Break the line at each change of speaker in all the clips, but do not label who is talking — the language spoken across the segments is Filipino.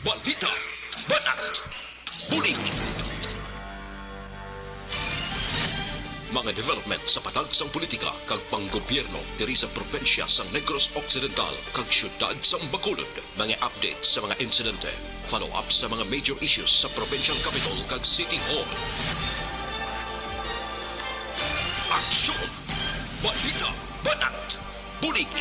balita, banat, huling. Mga development sa patagsang politika kag panggobyerno diri sa probinsya sa Negros Occidental kag syudad sa Bacolod. Mga update sa mga insidente, follow-up sa mga major issues sa provincial capital kag City Hall. Aksyon! Balita! Banat! Bulig!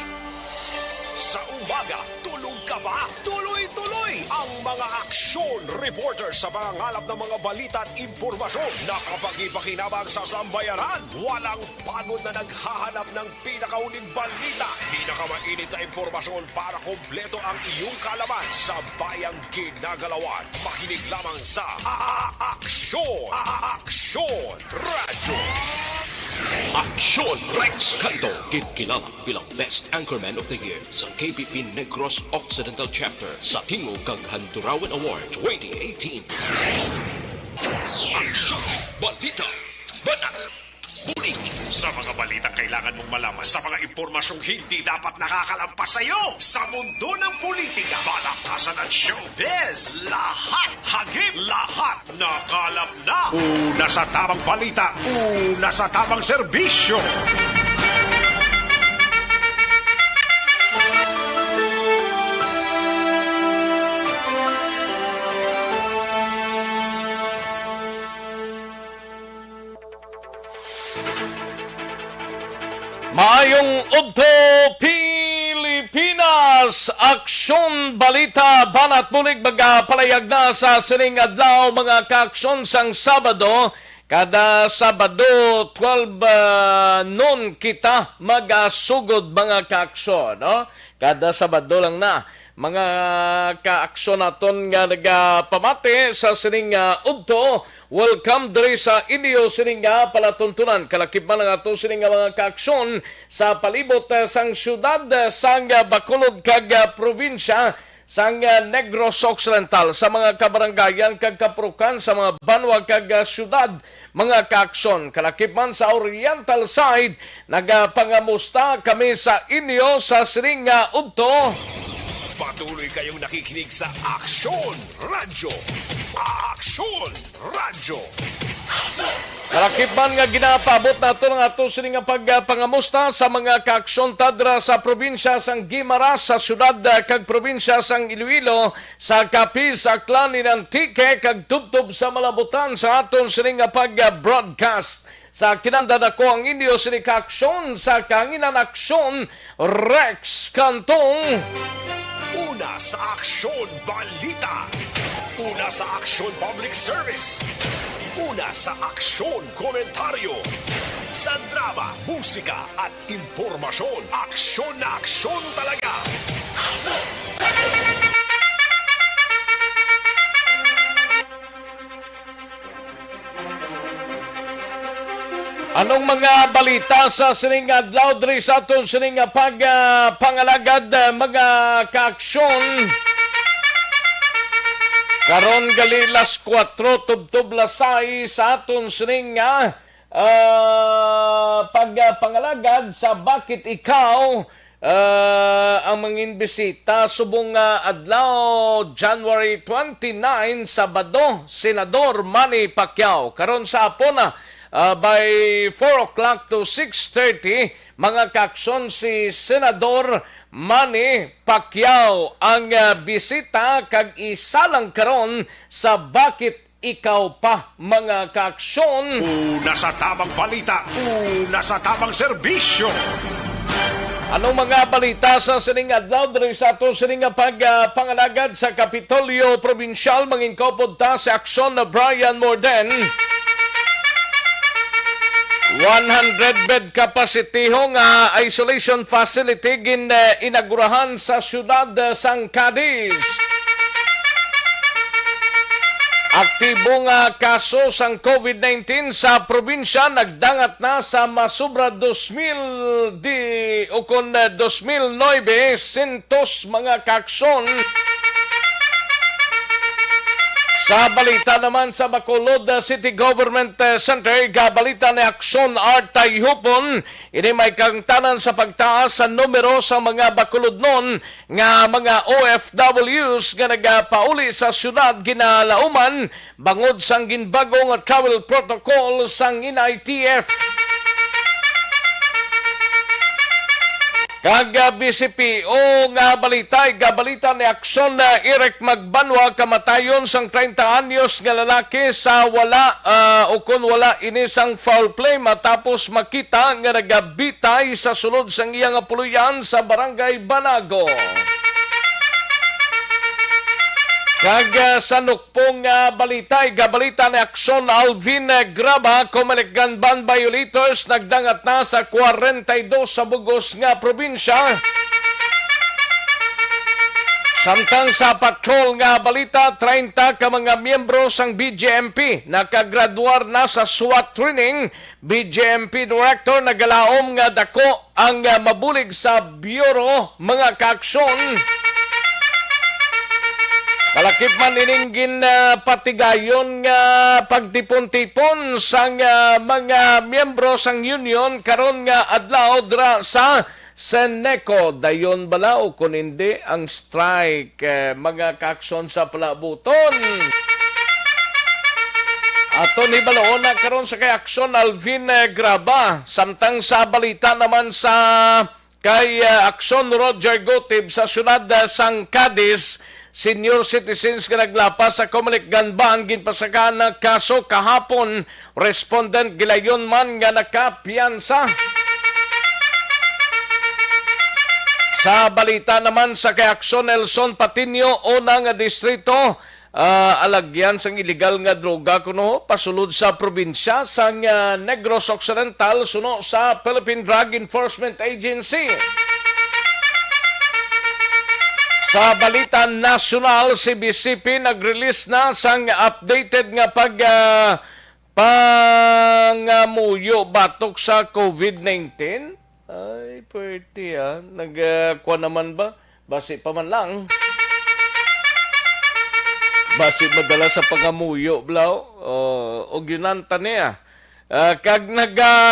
Sa umaga, tulog ka ba? Tuloy-tuloy ang mga aksyon reporter sa mga ngalap ng mga balita at impormasyon na kapag-ipakinabang sa sambayaran. Walang pagod na naghahanap ng pinakauling balita. Pinakamainit na impormasyon para kompleto ang iyong kalaman sa bayang kinagalawan. Makinig lamang sa Aksyon! Aksyon Radio!
Aksyon! Rex Canto, kilala bilang Best Anchorman of the Year sa KBP Negros Occidental Chapter sa Tingog kag Handurawan Award 2018. Aksyon! Balita! Banat! Bulig!
Sa mga balitang kailangan mong malaman, sa mga impormasyong hindi dapat nakakalampas sa iyo, sa mundo ng politika, balakasan at showbiz, lahat hagip, lahat nakalap na. Una sa tamang balita, una sa tamang serbisyo.
Maayong Udto Pilipinas, Aksyon Balita Banat Bulig magapalayag na sa sining adlaw mga kaaksyon sang Sabado. Kada Sabado 12 noon kita magasugod mga kaaksyon, no? Kada Sabado lang na mga kaaksyon naton nga nagapamati sa sining udto. Welcome diri sa inyo sining palatuntunan. Kalakip man ang ato sining mga kaaksyon sa palibot sang syudad sang Bacolod kag probinsya sang Negros Occidental, sa mga kabaranggayan kag kaprukan sa mga banwa kag syudad. Mga kaaksyon kalakip man sa Oriental side, nagapangamusta kami sa inyo sa sining udto.
Patuloy kayong nakikinig sa Aksyon Radio. Aksyon Radio.
Kalakip man nga ginapabot nato ng ato sining pagpangamusta sa mga kaaksyon tadra sa probinsya sang Guimaras, sa syudad kag probinsya sang Iloilo, sa Capiz, Aklan, Antique kag tubtob sa malabutan sa aton sining pag-broadcast. Sa kinanda ako ang inyo sining kaaksyon sa Kanginan Aksyon, Rex Cantong.
Una sa Aksyon Balita. Una sa Aksyon Public Service. Una sa Aksyon Komentaryo. Sa drama, musika at impormasyon. Aksyon na aksyon talaga.
Anong mga balita sa sining adlaw diri sa aton sining pangalagad mga kaaksyon? Karon gali las 4 tubtob lasay sa aton sining pagpangalagad sa Bakit Ikaw ang mga imbisita subong adlaw January 29 Sabado, Senador Manny Pacquiao. Karon sa apona by 4 o'clock to 6:30, mga kaaksyon si Senador Manny Pacquiao ang bisita kag isalang karon sa Bakit Ikaw Pa, mga kaaksyon.
Una sa tamang balita, una sa tamang serbisyo.
Anong mga balita sa sining adlaw diri sa ato sining pagpangalagad sa Kapitolyo Provincial? Mangingkopod ta sa aksyon na Brian Morden. 100 bed capacity nga isolation facility inagurahan sa syudad sang Cadiz. Aktibo nga kaso sang COVID-19 sa probinsya nagdangat na sa masubra 2,000 o kon 2,900 mga kaaksyon. Sa balita naman sa Bacolod City Government Center, gabalita ni Aksyon Art Tayhupon, ini may kangtanan sa pagtaas sa numero sa mga Bacolod noon nga mga OFWs nga nagapauli sa syudad ginalauman bangod sang ginbagong travel protocol sang NITF. Kag BCPO nga gabalita ni Aksyon na Eric Magbanwa kamatayon sang 30 anyos nga lalaki sa wala inisang foul play matapos makita nga nagabitay sa sulod sang iyang puluyan sa Barangay Banago. Kag sa nukpong gabalita ni Aksyon Alvin Graba, Comelec ban violators nagdangat na sa 42 sa bugos nga probinsya. Samtang sa patrol nga balita, 30 ka mga miyembro sang BJMP nakagraduar na sa SWAT training. BJMP Director nagalaom nga dako ang mabulig sa Bureau mga kaaksyon. Kalakip man ininggin patigayon nga pagtipon-tipon sang mga miyembro sang union karon nga adlaw dra sa Seneco. Dayon bala o kung hindi ang strike mga kakson sa palabuton. Ato ni balaon na karon sa kay Aksyon Alvin Graba. Samtang sa balita naman sa kay Aksyon Roger Gotib sa syudad sang Cadiz, senior citizens nga naglapas sa Comelec Ganban ginpasakan na kaso kahapon, respondent gilayon man nga nakapiyansa. Sa balita naman sa kay Aksyon Nelson Patinio una nga distrito, alagyan sang illegal nga droga kuno pasulod sa probinsya sang Negros Occidental suno sa Philippine Drug Enforcement Agency. Sa balita nasyonal, si BCP nag-release na sang updated nga pangamuyo batok sa COVID-19. Ay, pwede nagkuha naman ba? Basi pa man lang. Basi madala sa pangamuyo, blaw. O ginanta niya. Kag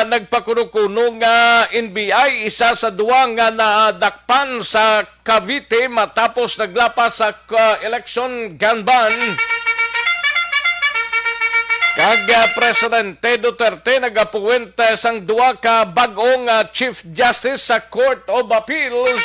nagpakuno-kuno nga NBI, isa sa duwa nga nadakpan sa Cavite matapos naglapas sa election Ganban. Kag Presidente Duterte nagapuwent sang duwa ka bag-ong Chief Justice sa Court of Appeals.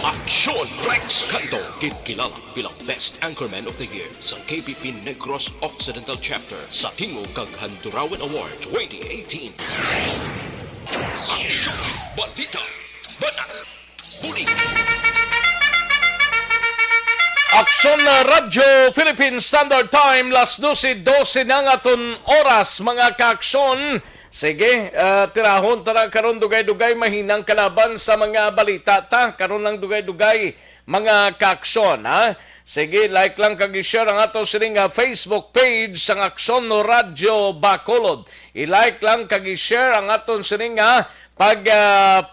Aksyon Rex Canto, kilala bilang Best Anchorman of the Year sa KBP Negros Occidental Chapter sa Tingog kag Handurawan Award 2018. Aksyon, balita, banat, bulig.
Aksyon Radyo Philippine Standard Time, las 12:12 ng aton oras mga kaaksyon. Sige, tirahon tara karon dugay-dugay mahinang kalaban sa mga balita ta. Karon lang dugay-dugay mga kaaksyon, ha? Sige, like lang kag i-share ang ato sining Facebook page sang Aksyon Radyo Bacolod. I-like lang kag i-share ang aton sining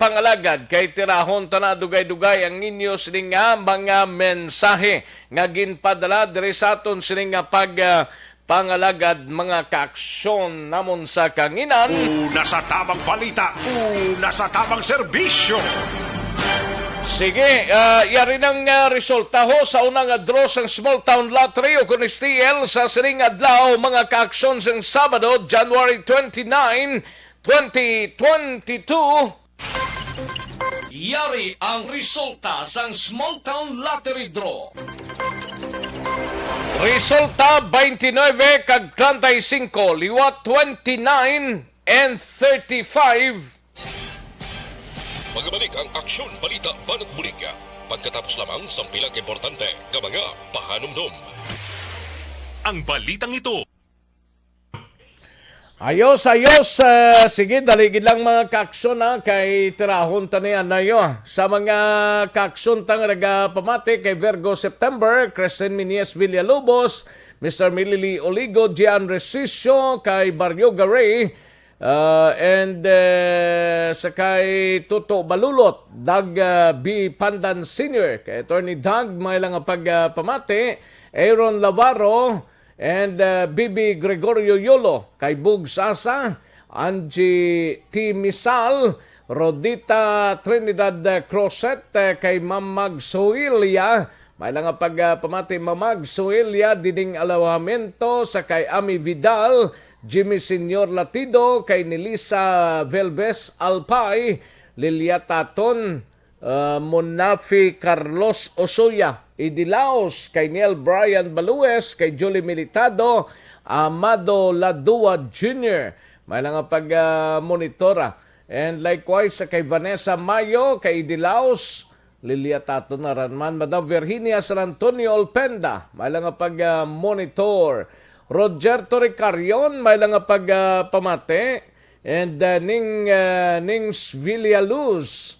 pangalagad kay tirahon ta dugay-dugay ang inyo sining mga mensahe nga ginpadala diri sa aton sining pangalagad mga kaaksyon namon sa kanginan.
Una sa tamang balita, una sa tamang serbisyo.
Sige, yari ng resulta ho sa unang draw sa Small Town Lottery o kung STL sa sining adlaw mga kaaksyon sa Sabado, January 29, 2022. Yari ang resulta sa Small Town Lottery Draw. Resulta 29 kag 35, liwat 29 and 35.
Magbalik ang Aksyon Balita Banat Bulig pagkatapos lamang sa pilang importante nga mga pahanumdum.
Ang balitang ito.
Ayos. Sige, daligid lang mga kaaksyon kay tirahon tanian na yo. Sa mga kaaksyon tang nagapamati kay Virgo September, Crescent Minies Villalobos, Mr. Milili Oligo, Gian Resicio, kay Barrio Garay, Sakay Tuto Balulot, Dag B. Pandan Sr., kay Attorney Dag, may lang pagpamati, Aaron Lavaro, and Bibi Gregorio Yolo, kay Bug Sasa, Angie T. Misal, Rodita Trinidad Crosset, kay Mamag Soilia, may lang pagpamati Mamag Soilia, Diding Alawamento, sa kay Ami Vidal, Jimmy Senior Latido, kay Nelisa Velves Alpay, Lilia Taton, Munafi Carlos Osoya, Idilaos, kay Neil Brian Balues, kay Julie Militado, Amado Ladua Jr., may lang pag-monitora. And likewise, kay Vanessa Mayo, kay Idilaos, Lilia Taton na ranman, Madam Virginia San Antonio Olpenda, may lang pag-monitor. Roger Toricarion, may lang pagpamate. And Nings Villaluz,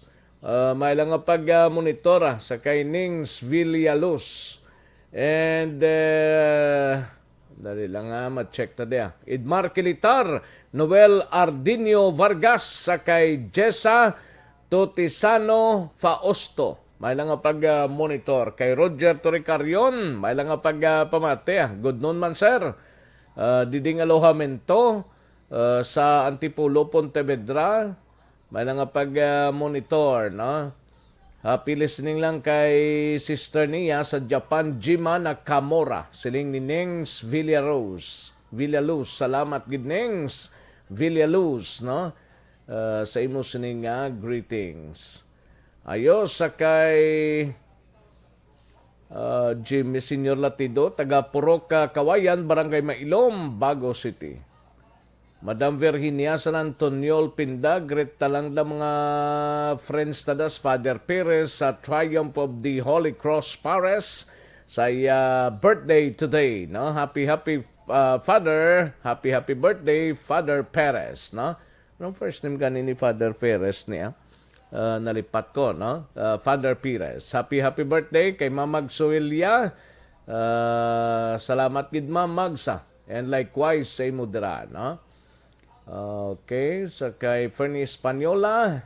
may lang pag-monitora sa kay Nings Villaluz. And dali lang ma-check ta dia. Idmar Kilitar, Noel Ardinio Vargas, sa kay Jessa Totisano Fausto, may lang pag-monitor. Kay Roger Toricarion, may lang pagpamate. Good noon man, sir. Diding Alojamento, sa Antipulo, Pontevedra, may lang pag-monitor, no? Happy listening lang kay sister niya sa Japan, Jima Nakamura, siling ni Nings Villaluz. Salamat, gid Nings Villaluz, no? Sa imo sining greetings. Ayos sa kay Jimmy Senior Latido, taga Purok Kawayan, Barangay Mailom, Bago City. Madam Virginia San Antonio Pinda, great talang da mga friends tadas, Father Perez sa Triumph of the Holy Cross Paris, sa birthday today, no? Happy Father, happy birthday, Father Perez, no? Anong first name gani ni Father Perez niya? Nalipat ko, no? Father Perez. Happy birthday kay Mamag Soelia. Salamat gid Mamagsa. And likewise sa imo dira, no? Okay, sa kay Fernie Espanyola,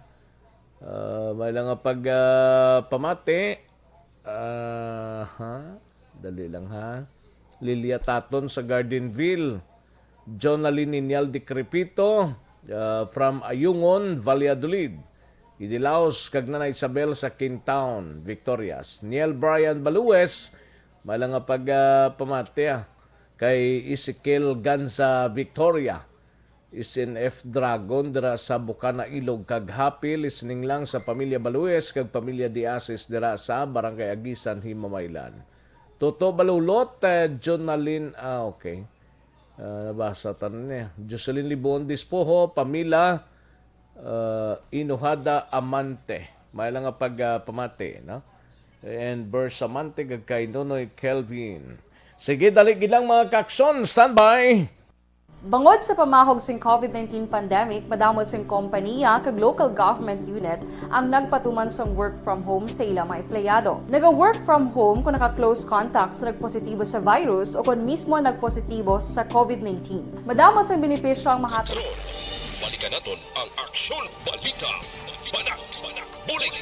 may lang pamati. Dali lang ha. Lilia Taton sa Gardenville. John Alininyal de Crepito, from Ayungon, Valladolid. Idilaos kag Nanay Isabel sa Kingtown, Victorias. Neil Brian Balues, may lang pagpamati kay Ezekiel Ganza Victoria. Isin F. Dragon dira sa Bukana Ilog, kag happy listening lang sa pamilya Balues kag pamilya Diasis dira sa Barangay Agisan, Himamaylan. Toto Balulot, Jonalyn, okay. Nabasa tanan niya. Jocelyn Libon Dispoho, Pamila Inuhada Amante, may lang pagpamati, no? And Bursa Amante kay Nonoy Kelvin. Sige, dali gilang mga kakson, standby.
Bangod sa pamahog sing COVID-19 pandemic, madamo sing kompanya kag local government unit ang nagpatuman sa work from home sa ilang mga empleyado. Naga-work from home kung naka-close contact sa nagpositibo sa virus o kung mismo nagpositibo sa COVID-19. Madamo sang benepisyo ang mahatag.
Balikan natin ang Aksyon Balita. Banat, bulig.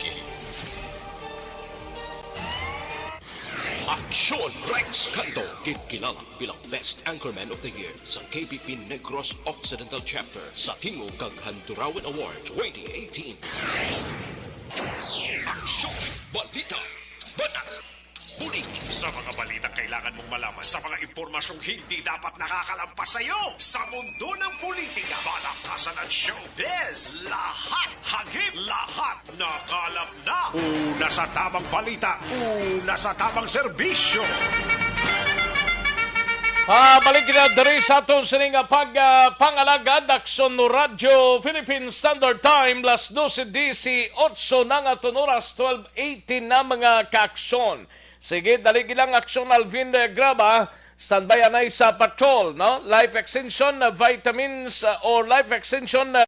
Aksyon Rex Canto, kilala bilang Best Anchorman of the Year sa KBP Negros Occidental Chapter sa Tingog kag Handurawan Award 2018. Aksyon Balita. Banat, bulig.
Sa mga balitang kailangan mong malaman, sa mga impormasyong hindi dapat nakakalampas sa iyo, sa mundo ng politika, balakasan at showbiz, lahat, hagip, lahat, nakalap na. Una sa tamang balita, una sa tamang serbisyo.
Balik na dari sa ato sining pangalagad, Aksyon no Radyo, Philippine Standard Time, las 12:18 na nga oras, 12:18 na mga kaaksyon. Sige, dali gilang Aksyon Alvin Graba, standby anay sa patrol, no? Life extension vitamins or life extension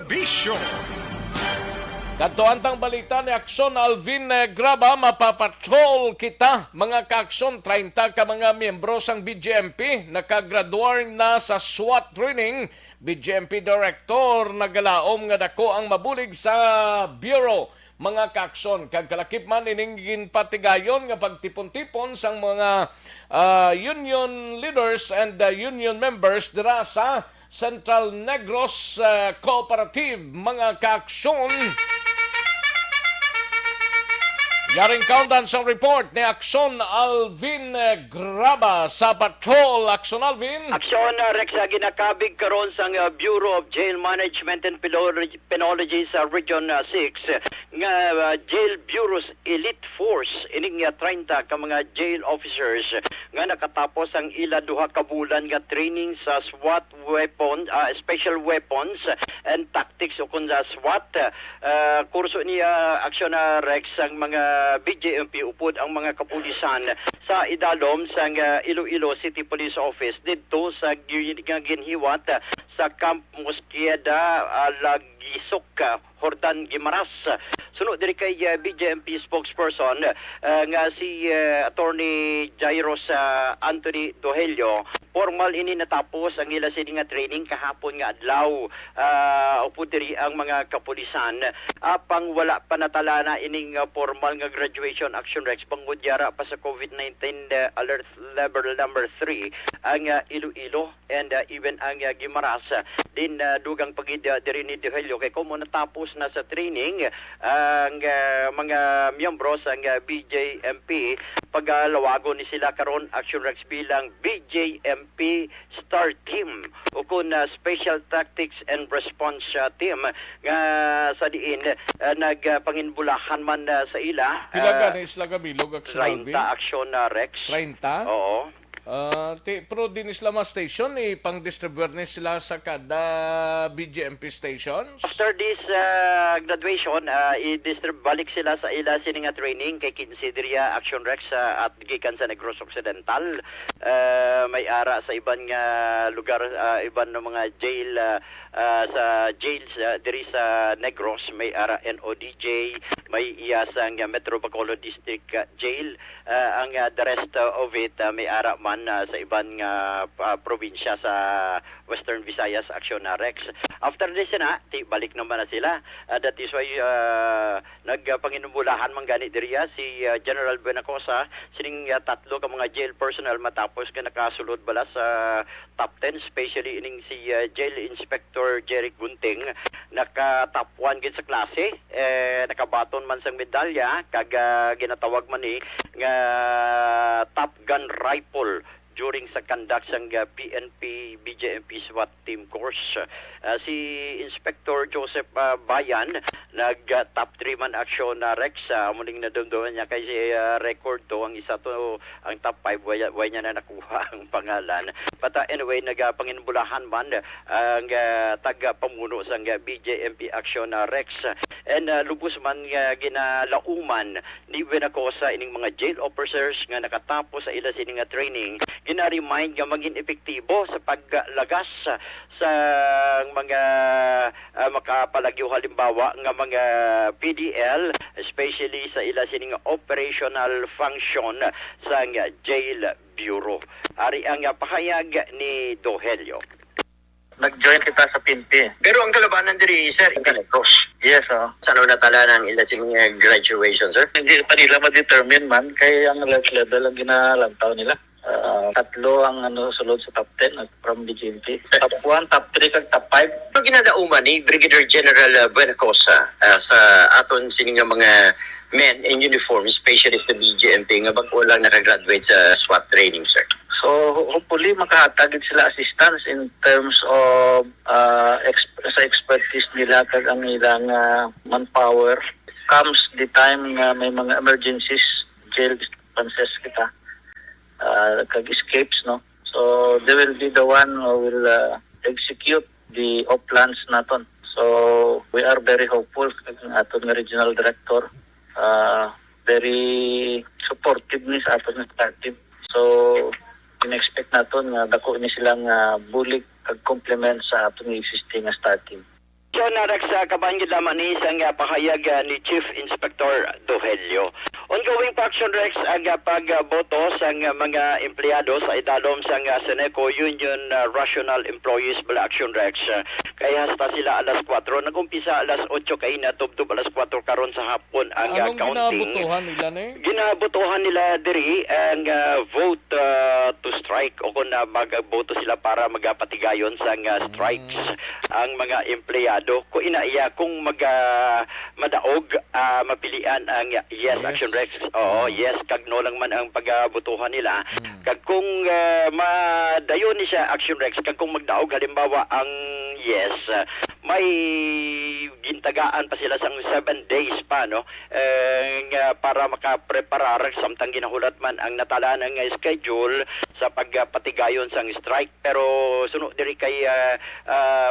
Bisyo.
Kadto-antang balita ni Aksyon Alvin Graba, mapapatrol kita mga ka-aksyon 30 ka mga miyembro sang BJMP nakagraduar na sa SWAT training. BJMP Director nagalaom nga dako ang mabulig sa Bureau mga ka-aksyon kag kalakip man ining ginpatigayon nga pagtipon-tipon sang mga union leaders and union members dira sa Central Negros Cooperative mga ka-aksyon. Yaring countdown sa report ni Aksyon Alvin Graba sa Patrol. Aksyon Alvin.
Aksyon Rex ginakabig karon sa Bureau of Jail Management and Penology sa Region 6 nga Jail Bureau's Elite Force ining 30 ka mga jail officers nga nakatapos ang ila duha ka bulan nga training sa SWAT special weapons and tactics o kun sa SWAT kurso niya Aksyon Rex ang mga BJMP upod ang mga kapulisan sa idalom sa Iloilo City Police Office dito sa ginhiwat sa Camp Mosqueda, Lagisok, Hordan, Guimaras. Sunod diri kay BJMP spokesperson nga si Attorney Jairos Anthony Dohelio. Formal ini natapos ang ila sini nga training kahapon nga adlaw. Upod diri ang mga kapulisan apang wala pa natalana ining formal nga graduation action Rex pangudyara pa sa COVID-19 alert level number 3 ang Iloilo and even ang Guimaras din dugang pagid diri ni Dohelio kay kumo natapos na sa training ang mga miyembro sa BJMP paglawago ni sila karon action Rex bilang BJMP Star Team o kun Special Tactics and Response Team nga sa diin nagpanginbulahan man sa ila
Pila gani sila gabilog Aksyon
30
Alvin?
action Rex
30?
oo.
Pero din Islam station pang-distribuer ni sila sa kada BJMP stations.
After this graduation, balik sila sa ila sini nga training kay Kinsideria Action Rex at gikan sa Negros Occidental. May ara sa iban nga lugar, iban ng mga jail sa jails diri sa Negros, may ara NODJ, may iya sa Metro Bacolod District Jail. Ang the rest of it may ara man sa ibang probinsya sa Western Visayas Action Rex. After this na, balik naman na sila. That is why nagpanginumulahan man gani diriya si General Benacosa sining tatlo ka mga jail personnel matapos ka nakasulod bala sa top 10, especially ining si Jail Inspector Jeric Gunting naka top 1 gid sa klase, nakabaton man sang medalya kag ginatawag man ni nga Top Gun Rifle during sa conduct sang PNP BJMP SWAT team course. Si Inspector Joseph Bayan nag top 3 man action Rex muling nadumduman niya kay si record to ang isa to ang top 5 way niya na nakuha ang pangalan. But anyway nagapanginbulahan man ang taga pamuno sang BJMP action Rex and lubos man ginalauman ni Benacosa ining mga jail officers nga nakatapos sa ila sining training gina-remind nga maging epektibo sa paglagas sa mga makapalagyo halimbawa nga mga PDL, especially sa ila sining operational function sa Jail Bureau. Ari ang pahayag ni Dohelio.
Nag-join kita sa PNP.
Pero ang kalabanan diri sir, Negros.
Yes, oh.
Saan natalanan ila sining graduation sir?
Hindi pa nila ma-determine man, kaya ang alert level ang ginalantaw nila. Tatlo ang sulod sa top 10 from BJMP. Top 1, top 3, kag top 5.
Ano ginadauman ni Brigadier General Benacosa sa aton sining mga men in uniform, especially sa BJMP nga bago lang nakagraduate sa SWAT training sir?
So hopefully makahatagid sila assistance in terms of sa expertise nila kag ang ilang manpower comes the time nga may mga emergencies, jail disturbances kita. Kag escapes, no? So they will be the one who will execute the plans naton. So we are very hopeful kag aton nga regional director very supportive ni sa aton nga team. So in-expect naton nga dako ni silang bulig kag complement sa aton existing nga star team.
So narak sa kabangid lamang ni isang pahayag ni Chief Inspector Dohelio. Ongoing pa action Rex ang pagboto sa mga empleyado sa idalom sa Seneco Union Rational Employees Bala Action Rex. Kaya hasta sila alas 4, nagumpisa alas 8 kay na tubtub alas 4 karon sa hapon ang
Anong
counting.
ginabutuhan nila ni?
Ginabotohan nila diri ang vote to strike o kung magboto sila para magapatigayon sa strikes ang mga empleyado ko inaiya kung madaog mapilian ang yes action Rex. Oo, yes kag no lang man ang pagbotohan nila. Kag kung madayon ni siya action Rex kag kung magdaog halimbawa ang yes may gintagaan pa sila sang 7 days pa no para makapreparar samtang ginahulat man ang natala ng schedule sa pagpatigayon sang strike pero suno diri kay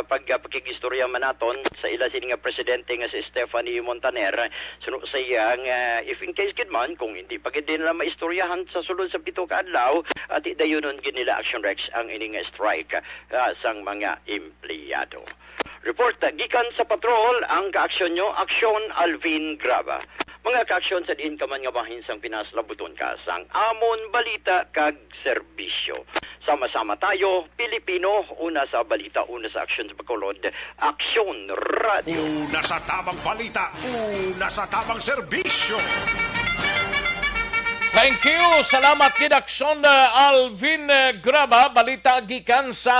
pagpakigistorya man naton sa ila sini nga presidente nga si Stephanie Montaner suno sa iya nga if in case gid man kung hindi pa gid nila maistoryahan sa sulod sa 7 ka adlaw at dayonon gid nila action Rex ang ini nga strike sang mga empleyado. Report gikan sa patrol ang kaaksyon nyo, Aksyon Alvin Graba. Mga kaaksyon sa diin ka man nga bahin sang Pinas labuton ka sang amon balita kag serbisyo. Sama-sama tayo, Pilipino, una sa balita, una sa aksyon sa Bacolod, Aksyon Radio.
Una sa tamang balita, una sa tamang serbisyo.
Thank you. Salamat kid Aksyon Alvin Graba. Balita gikan sa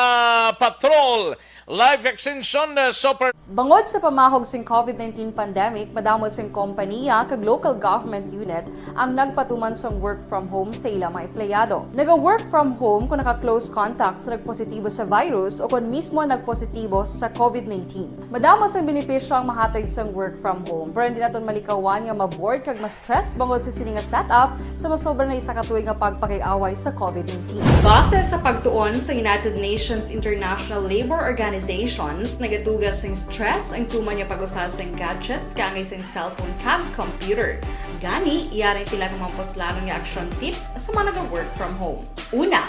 patrol. Live extension super
Bangod sa pamahog sing COVID-19 pandemic, madamo sing kompanya kag local government unit ang nagpatuman sang work from home sa ilang mga empleyado. Naga-work from home kung naka-close contacts na nagpositibo sa virus o kung mismo nagpositibo sa COVID-19. Madamo sang benepisyo ang mahatag sang work from home, pero hindi naton malikawan nga maboard kag ma-stress bangod sa sini nga setup sa masobra na isa ka tuig nga pagpakiaway sa COVID-19. Base sa pagtuon sa United Nations International Labour Organizations, nagatugas sing stress ang tuman niya pag-usas ng gadgets kangay sa cellphone kag computer. Gani, iyaring tila ng mga poslanong nga action tips sa mga nag-work from home. Una,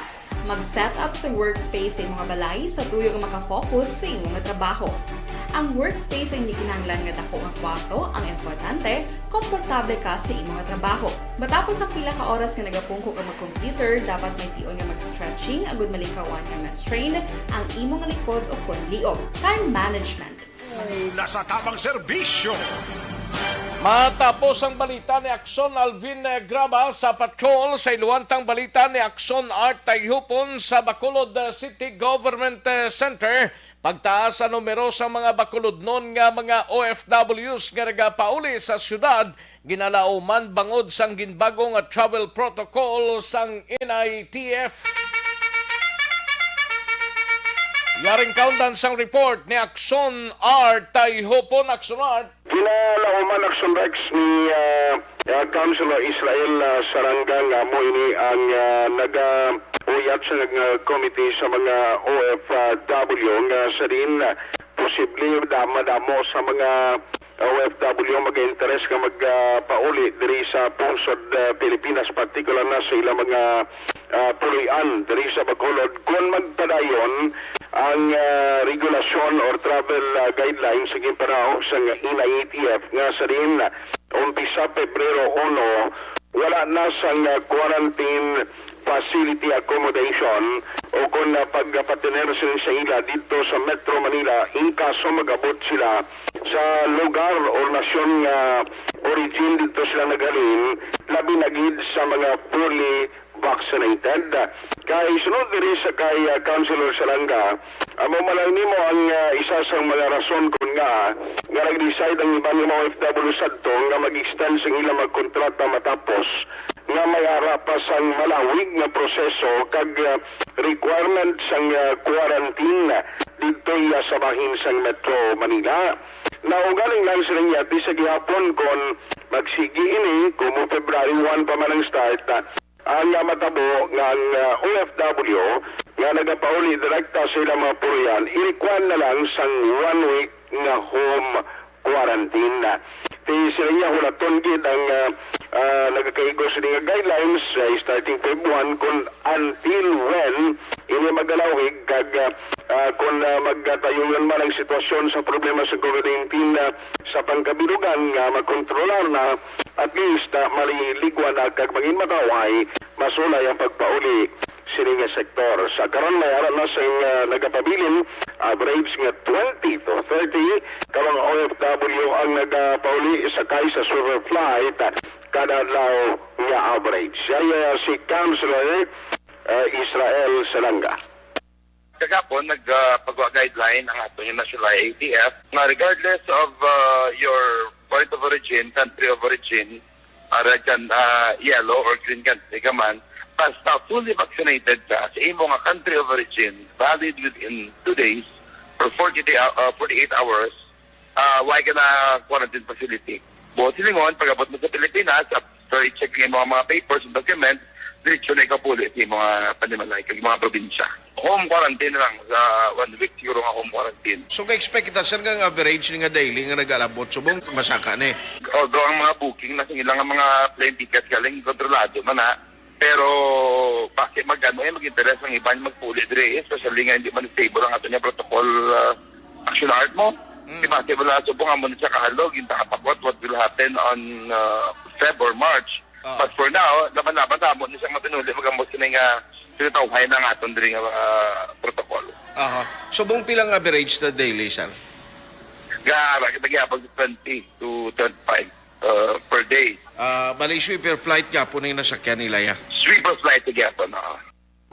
mag-set up sa workspace sa mga balay sa tuyo nga makafocus sa imong trabaho. Ang workspace ay hindi kinahanglan nga dako nga kwarto, ang importante, komportable ka sa imong trabaho. Matapos ang pila ka oras nga nagapungko ka mag-computer, dapat may tion nga mag-stretching agud malikawan nga ma-strain ang imong likod o kon liog. Time management.
Una sa tamang serbisyo.
Matapos ang balita ni Aksyon Alvin Graba sa patrol sa iluwantang balita ni Aksyon Art Tayhupon sa Bacolod City Government Center, pagtaas sa numero sa mga Bacolodnon nga mga OFWs nga nagapauli sa syudad, ginalauman bangod sang ginbagong travel protocol sang NITF. Yaring kaundan sang report ni Aksyon Art Tayhupon. Aksyon Art.
Ginalauman Action Rex ni Councilor Israel Saranggang mo ini ang nag-uyat sa committee sa mga OFW nga sa din posible madamo sa mga OFW mag-interest nga magpauli diri sa Pungsod Pilipinas, particular na sa ilang mga pulian diri sa Bacolod kung magpadayon ang regulasyon or travel guidelines sa panahon sa NITF nga sa din umpisa Pebrero 1 wala na sang quarantine facility accommodation o kung pagpatiner sila sa ila dito sa Metro Manila in kaso magabot sila sa lugar o nasyon nga origin dito sila nagalin labi nagid sa mga fully vaccinated. Kay sunod diri sa kay Councilor Saranga, amo malang nimo ang isa sa mga rason kung nga nag-decide ang iba ng mga OFW sadto nga mag-extend sa ilang magkontrata matapos nga may arapas ang malawig nga proseso kag requirement sang quarantine dito sa bahin sang Metro Manila. Naugaling lang sila niya di sa gihapon kung magsigi ini kung February 1 pa man ang start ang matabo ng OFW nga nagapauli direkta sa ilang mga puriyan, irikwan na lang sang 1 week nga home quarantine. Kaya sila niya hulaton gid ang nagkakaigo sa nga guidelines starting Feb 1 kung until when ini magalawig kag kung magkatayungan man ang sitwasyon sa problema sa COVID-19 sa pangkabirugan nga makontrolar na at least maliligwan na kag mangin mataway masulay ang pagpauli sining nga sektor. Sa karon may aral na sa nagapabilin average nga 20 to 30 karong OFW ang nagapauli sakay sa silver flight kada adlaw nga average. Siya si Councilor Israel Salanga.
Kagapon, nagpagwa-guideline ang ato yung National ATF na regardless of your point of origin, country of origin, yellow or green country ka man, basta fully vaccinated ka sa imo nga country of origin, valid within 2 days or 48 hours, why ka na quarantine facility. Buot silingon, pag-abot mo sa Pilipinas, after i-check yung mga papers and documents, diretso na ikapuli sa mga panimalay, kag mga probinsya. Home quarantine lang sa 1 week siguro nga home quarantine.
So ka-expect kita saan nga average nga daily nga nag-alabot subong masaka ni?
Although ang mga booking na ilang ang mga plane ticket galing kontrolado man na, pero bakit mag-interest ng iba magpuli dire, especially nga hindi man stable ang ato niya protocol action art mo. Diba, wala subong ang muna siya kahalog, yung takapakot what will happen on Feb or March. But for now, laban-laban tamo ni siyang matinuli magamot kini nga sinatawhay na nga aton diri nga protocol.
Subong pilang average na daily, sir?
Pag 20 to 25 per day.
Bali sweeper flight ka po na yung nasakyan nila ya?
Sweeper flight together na.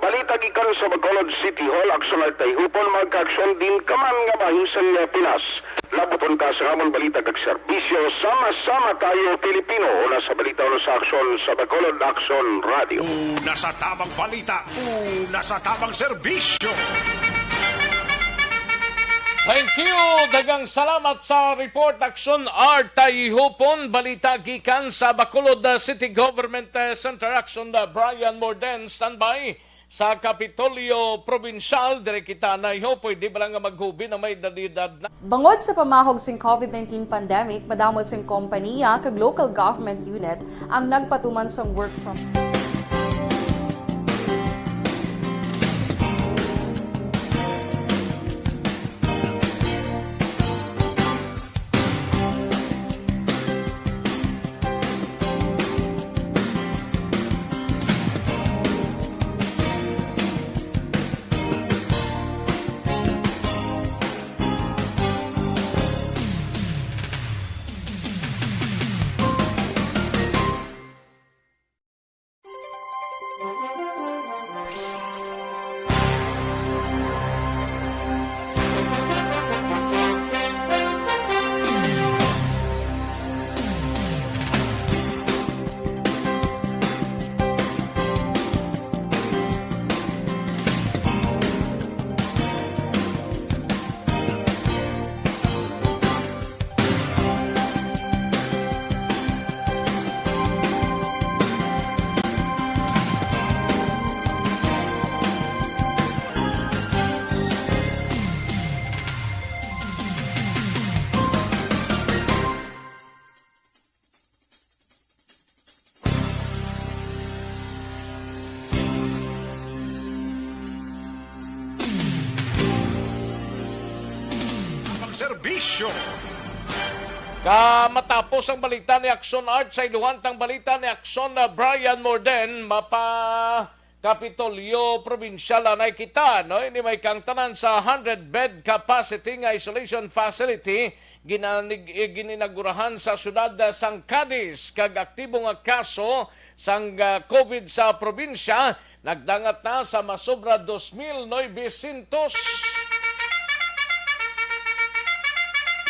Balita gikan sa Bacolod City Hall, aksyon at hupon magka-aksyon din kaman nga mahisan nga Pinas. Labuton ka sa hamon balita kag serbisyo, sama-sama tayo Pilipino. Una sa balita o sa aksyon sa Bacolod Action Radio.
Una sa tamang balita, una sa tamang serbisyo.
Thank you! Dagang salamat sa report Action Art Hupon. Balita gikan sa Bacolod City Government Center. Action Brian Morden, standby sa Kapitolyo Provincial. Dire kita na pwede ba lang maghubi na may dadidad na.
Bangod sa pamahog sing COVID-19 pandemic, madamo sing kompanya kag local government unit ang nagpatuman sang work from
Serbisyo.
Matapos ang balita ni Action Art sa iluhantang balita ni Action Brian Morden, Kapitolyo Provincial na kita, no? Ini may kang tanan sa 100-bed capacity nga isolation facility gininagurahan sa syudad sang Cadiz. Kag aktibo nga kaso sang COVID sa probinsya nagdangat na sa masobra 2,900.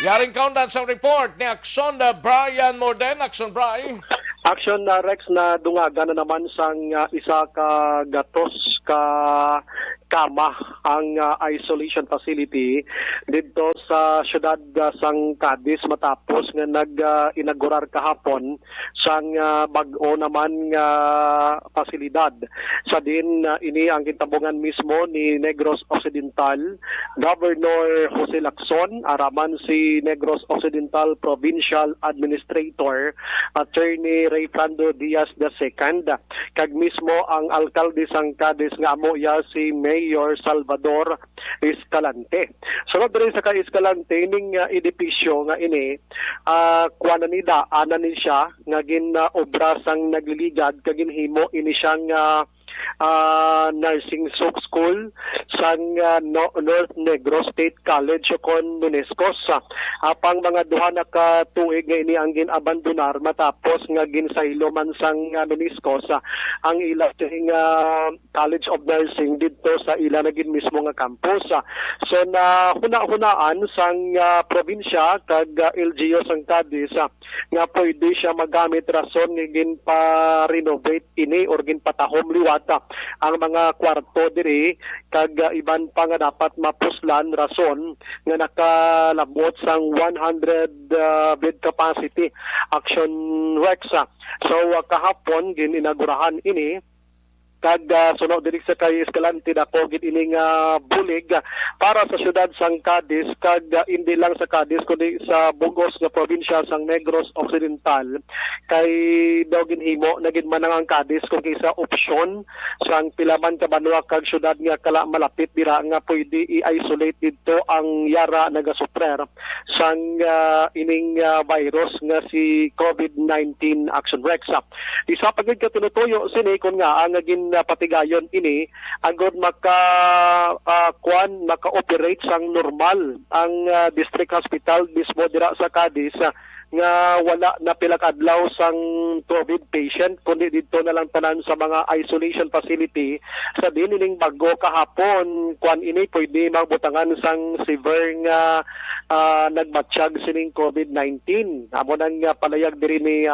Yaring countdown sa report ni Action Brian Morden. Action Brian.
Action Rex na dungaga na naman sang isa ka gatos ka kama ang isolation facility dito sa syudad sang Cadiz matapos nga nag-inaugurar kahapon sang bag-o naman nga pasilidad. Sa din ini ang kintabungan mismo ni Negros Occidental Governor Jose Lacson, araman si Negros Occidental Provincial Administrator Attorney Ray Fernando Diaz II, kag mismo ang alkalde sang Cadiz nga amo ya si May Mayor Salvador Escalante. Sunod rin sa kay Escalante, ining edipisyo nga ini, kuha na nila, ana ni siya, nga obra sang nagliligad, kaginhimo ini siyang nursing school sa North Negros State College o kon UNESCO apang mga duha na ka tuig nga ini ang ginabandonar matapos nga ginsaylo man sang UNESCO ang ila College of Nursing didto sa ila na gin mismo nga campus. So na hunaan sang probinsya kag LGU sang Cadiz nga pwede siya magamit rason nga gin pa-renovate ini or gin patahom liwat ang mga kwarto diri kag iban pa nga dapat mapuslan rason nga nakalabot sang 100 bed capacity Action Rex. So kahapon gininagurahan ini kag sunod diri sa kay Escalante dako gid ining bulig para sa syudad sang Cadiz kag hindi lang sa Cadiz kundi sa Bugos nga probinsya sang Negros Occidental kay daw ginhimo na gid man ang Cadiz kung kaysa opsyon sang pilaman ka banwa kag syudad nga kala malapit dira nga pwede i-isolate didto ang yara nagasuprer sang ining virus nga si COVID-19 Action Rex. Isa pa gid ka tinutuyo sini kun nga ang patigayon ini agod maka-operate sang normal ang district hospital mismo dira sa Cadiz nga wala na pila ka adlaw sang COVID patient kundi dito na lang tanan sa mga isolation facility sa dinining bago kahapon kuan ini pwede magbutangan sang severe nga nagmatsyag sining COVID-19 amo nang palayag diri ni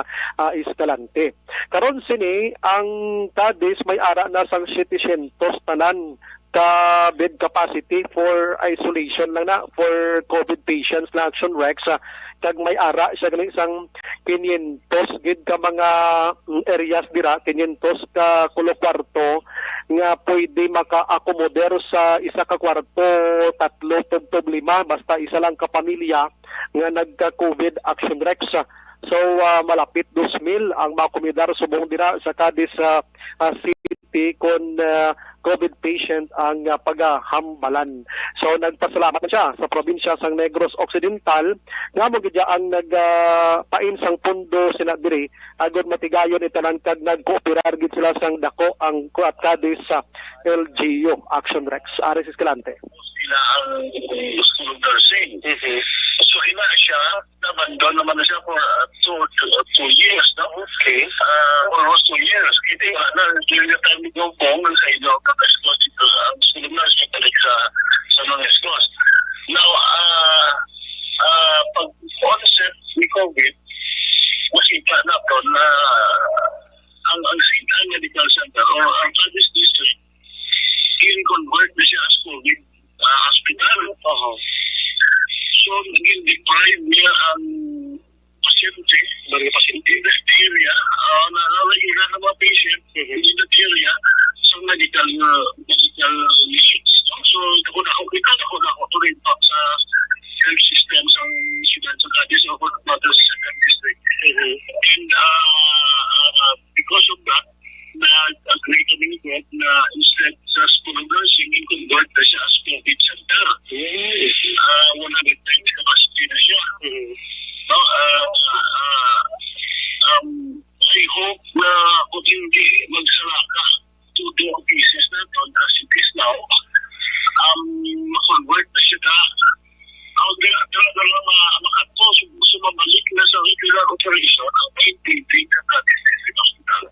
Escalante. Karon sini ang Cadiz may ara na sang 700 tanan ka bed capacity for isolation lang na for COVID patients na Action Rex kag may ara siya galing isang 500 gid ka mga areas dira 500 ka kulo kwarto nga pwede maka-accommodate sa isa ka kwarto 3 tugtog 5 basta isa lang ka pamilya nga nagka-COVID Action Rex. So malapit 2,000 ang makomodar subong dira sa Cadiz City kon COVID patient ang paghambalan. So nagpasalamat na siya sa probinsya sang Negros Occidental nga mo gid ang nagpain sang pundo sila diri agud matigayon itanan kag nagkooperar gid sila sang dako ang Cadiz sa LGU Action Rex. Aris Escalante.
Sila ang school of nursing. So ina siya, nabandon naman na siya for 2 years na. Okay. Almost 2 years. Kita na, during the time ni Gongpong, sa inyo, kaka-escos dito ang school of nursing balik sa non-escos. Now, pag onset ni COVID, masita na po na ang St. Anne Medical Center or ang Cadiz District in-convert na siya as COVID hospital. So, naging deprive niya ang pasyente, in that area, nalagyan ng mga patient in that area sa medical needs. So, ako na ako rin sa health system sa Ciudad sa Cadiz o Mothers Second District. And because of that, na-agree kami ni God na instead sa school of nursing, i-convert na siya as COVID center. 100 times capacity na siya. I hope na kung hindi magsalaka to the pieces na ito as it is now, ma-convert na siya na makato sumabalik na sa regular operation ang PPP ng Cadiz District Hospital.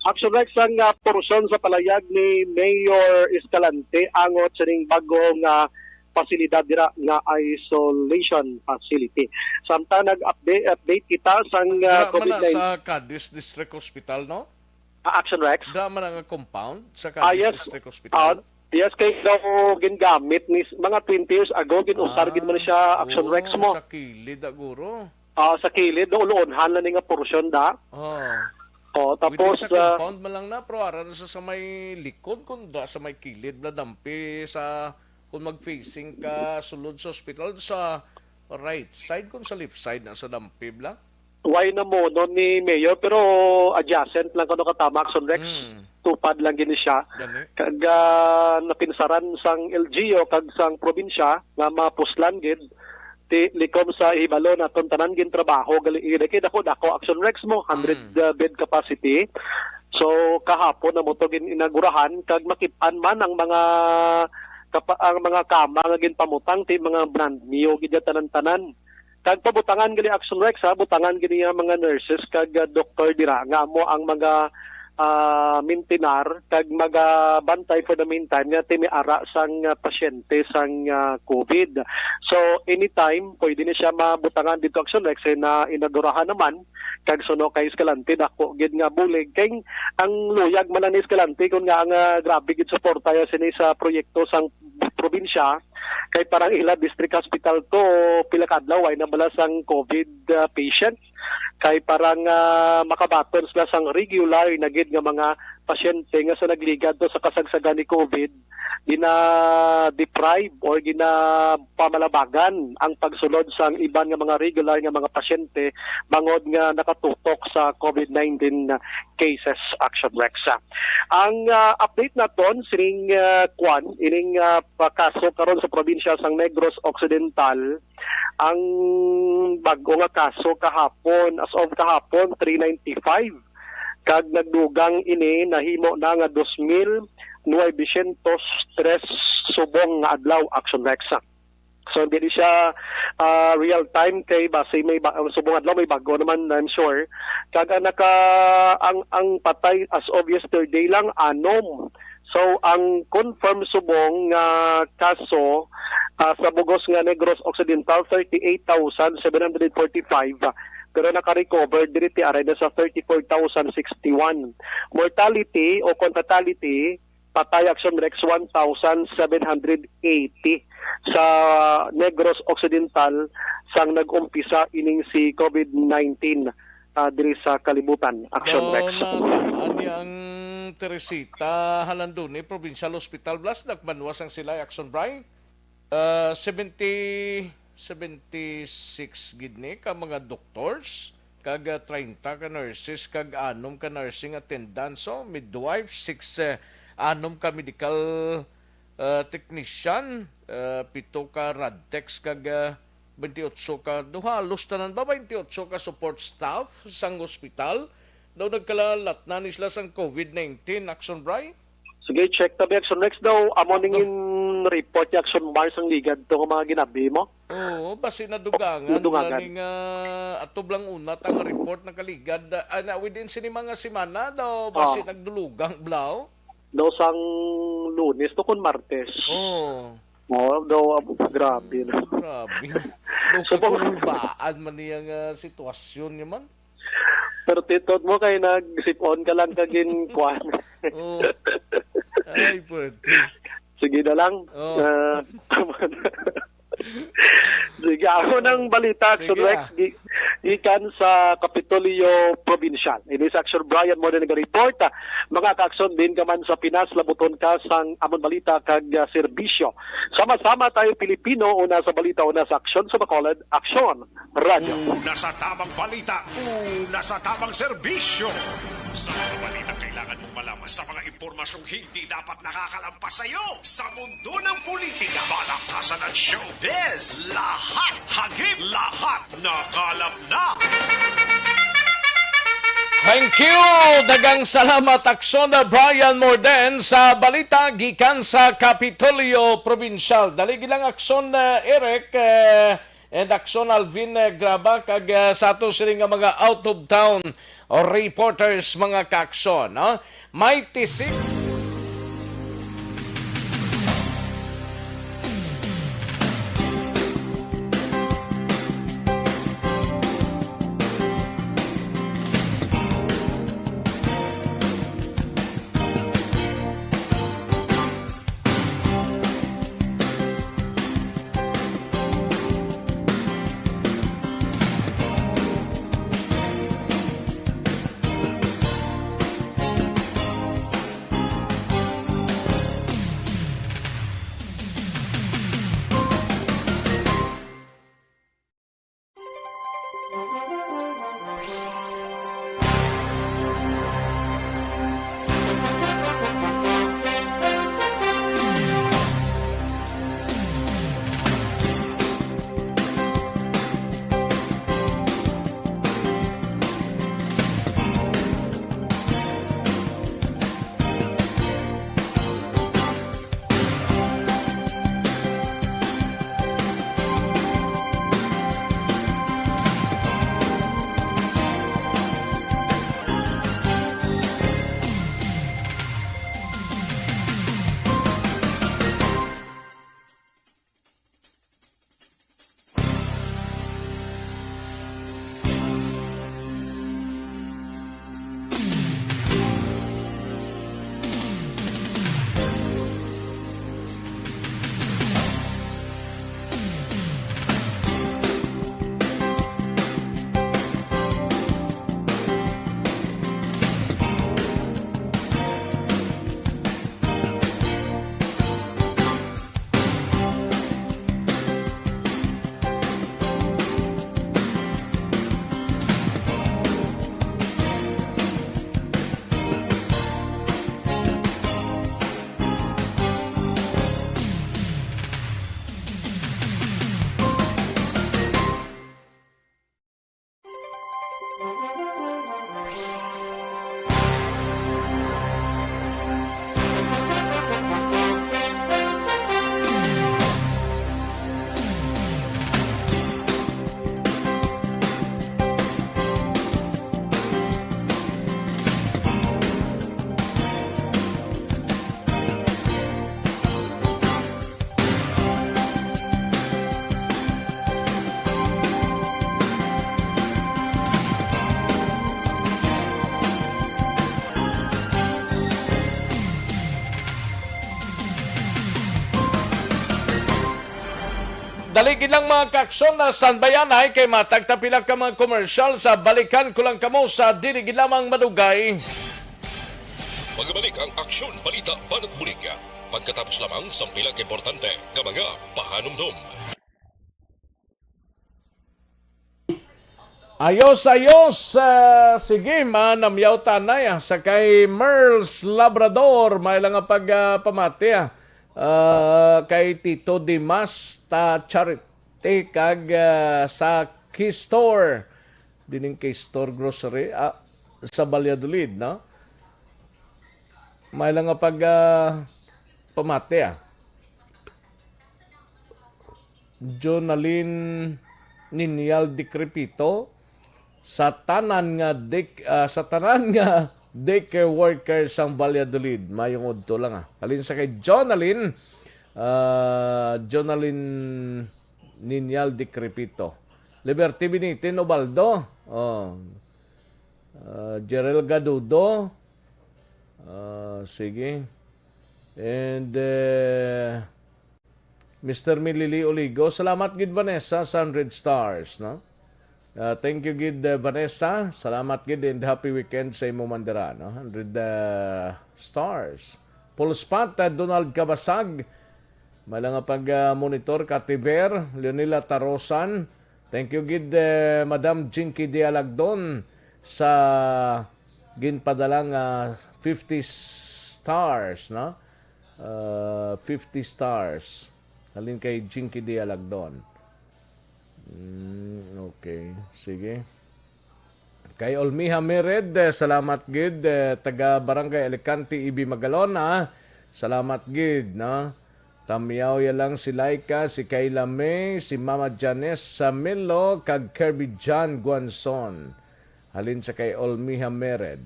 Action Rex ang porson sa palayag ni Mayor Escalante angot sa ning bagong pasilidad dira nga isolation facility. Samtang nag-update kita sang COVID-19
sa Cadiz District Hospital, no?
Action Rex.
Da man ang compound sa Cadiz District Hospital.
Yes, kay daw gingamit ni mga 20 years ago ginusar gid man siya Action Rex mo.
Sa kilid aguro.
Sa kilid do uloonhan na ni nga portion da. Tapos
sa compound man lang na pero ara na sa may likod kun da sa may kilid bla dampi sa kung mag-facing ka sulod sa hospital sa right side kung sa left side na sa dampi bla.
Why na mo no ni Mayor pero adjacent lang kano katama Action Rex. Tupad lang gini siya. Kag napinsaran sang LGU kag sang probinsya nga mapuslan gid ti likom sa hibalo na tanan gin trabaho gali kay dako Action Rex mo 100 bed capacity. So kahapon na mo to gin inagurahan kag makit-an man ang mga kama nga ginpamutang ti mga brand new gid tanan-tanan. Kag pabutangan gali Action Rex ha, butangan gini nga mga nurses kag doktor dira nga mo ang mga mintinar kag magabantay for the meantime nga tiniara sang pasyente sang COVID. So anytime pwede ni siya mabutangan dito Action Rex na inadurahan naman kag suno kay Escalante dako gid nga bulig kay ang luyag man ni Escalante kun nga ang grabe gid suporta ya sini sa proyekto sang probinsya kay parang ila district hospital to pila ka adlaw ay nabala sang COVID patient kay parang makabaton sila sang regular na gid nga mga pasyente nga sa nagligad to sa kasagsagan ni COVID gina-deprive or gina-pamalabagan ang pagsulod sang iban nga mga regular nga mga pasyente bangod nga nakatutok sa COVID-19 cases Action Rex. Ang update naton sining ining kaso karon sa probinsya sang Negros Occidental ang bago nga kaso kahapon as of kahapon 395 kag nagdugang ini nahimo na nga 2,903 subong nga adlaw Action Rex. So hindi siya real time kay base may subong adlaw may bago naman I'm sure. Kag ang patay as of yesterday lang 6. So ang confirmed subong nga kaso sa bugos nga Negros Occidental 38,745 pero naka-recover diri aray na sa 34,061. Mortality o fatality patay Action Rex 1,780 sa Negros Occidental sang nag-umpisa ining si COVID-19 diri sa kalibutan Action Rex.
Ani ang Teresita Halanduni Provincial Hospital Blas nagmanwas ang sila Action Brian 76 gid ni ka mga doctors kag 30 ka nurses kag 6 ka nursing attendants so midwife 6 ka medical technician 7 ka radtex kag 28 ka halos tanan ba 28 ka support staff sang hospital daw nagkalalat na ni sila sang COVID-19 Action Brian.
Sige, check tabi Action Rex daw. Amo ningin report ni Action Mars ang ligad to mga ginabi mo.
Oo, basi nadugangan. Naning atob lang unat ang report na kaligad. Within sini mga simana daw basi nagdulugang blaw.
Daw sang Lunes to kun Martes.
Oo.
Daw grabe na.
Grabe. So pagkulbaan man niyang sitwasyon niya man.
Pero titot mo kay nag-sip-on ka lang kagin kwan.
Oo. Ay, pwede.
Sige na lang. Sige, ako ng balita, Action Rex, ikan sa Kapitolyo Provincial. Ini sa Action Brian mo na nag-report. Mga ka-aksyon din ka man sa Pinas, labuton ka sang amon balita kag serbisyo. Sama-sama tayo Pilipino, una sa balita, una sa aksyon sa Bacolod, Aksyon Radio.
Una sa tamang balita, una sa tamang serbisyo. Sa mga balita kailangan mong malaman sa mga impormasyong hindi dapat nakakalampas sa iyo. Sa mundo ng politika, balakasan at showbiz, lahat hagip, lahat nakalap na.
Thank you! Dagang salamat Aksyon na Brian Morden sa balita gikan sa Kapitolyo Provincial. Daligi lang Aksyon na Eric and Aksyon Alvin Graba kag sa ato sila nga mga out of town reporters mga ka-aksyon. May tisik Daligid lang mga kaksyon na sanbayanay kay matagtapila ka mga komersyal sa balikan ko lang kamo sa dirigid lamang madugay.
Magbalik ang aksyon, balita, banat bulig. Pagkatapos lamang sa pilang importante ng mga pahanumdum.
Ayos, sige, manamyaw tanay, sa kay Merls Labrador, may lang pagpamati, kay Tito Dimas, ta charity, kag sa Keystore, dining Keystore Grocery, sa Valladolid, no? May lang pamati, Jonalyn Ninyal Decrepito, sa tanan nga daycare worker sang Valladolid, mayong udto lang Halin sa kay Jonalyn Ninyal Decrepito, Liberty Binitin Obaldo, Jerel Gadudo, sige, and Mr. Milili Oligo, salamat gid Vanessa sa 100 stars, no? Thank you gid Vanessa. Salamat gid and happy weekend sa imo mandira, no? 100 stars. Full spot Donald Cabasag. Malanga pag-monitor Kativer, Leonila Tarosan. Thank you gid Madam Jinky Dialagdon sa ginpadalang 50 stars, no? 50 stars. Halin kay Jinky Dialagdon. Okay, sige. Kay Olmiha Mered, salamat gid, taga Barangay Alicante, Ibi Magalon, salamat gid, no? Tamiyaw ya lang si Laika, si Kayla May, si Mama Janes Samilo, kag Kirby John Guanzon. Halin sa kay Olmiha Mered.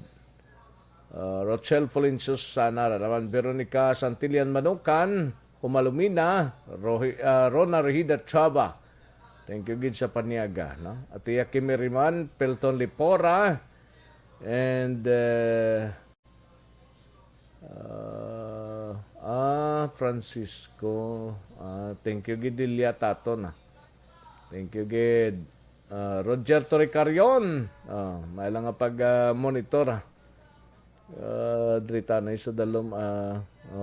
Rochelle Folincios sana naman, Veronica Santillan Manukan, Humalumina, Rona Regida Chaba. Thank you gid sa paniaga, no? At Tia Kimiriman, Pelton Lipora, and Francisco. Thank you gid Delia Tato na. Thank you gid Roger Toricarion. May lang nga pag-monitor. Drita na iso dalom.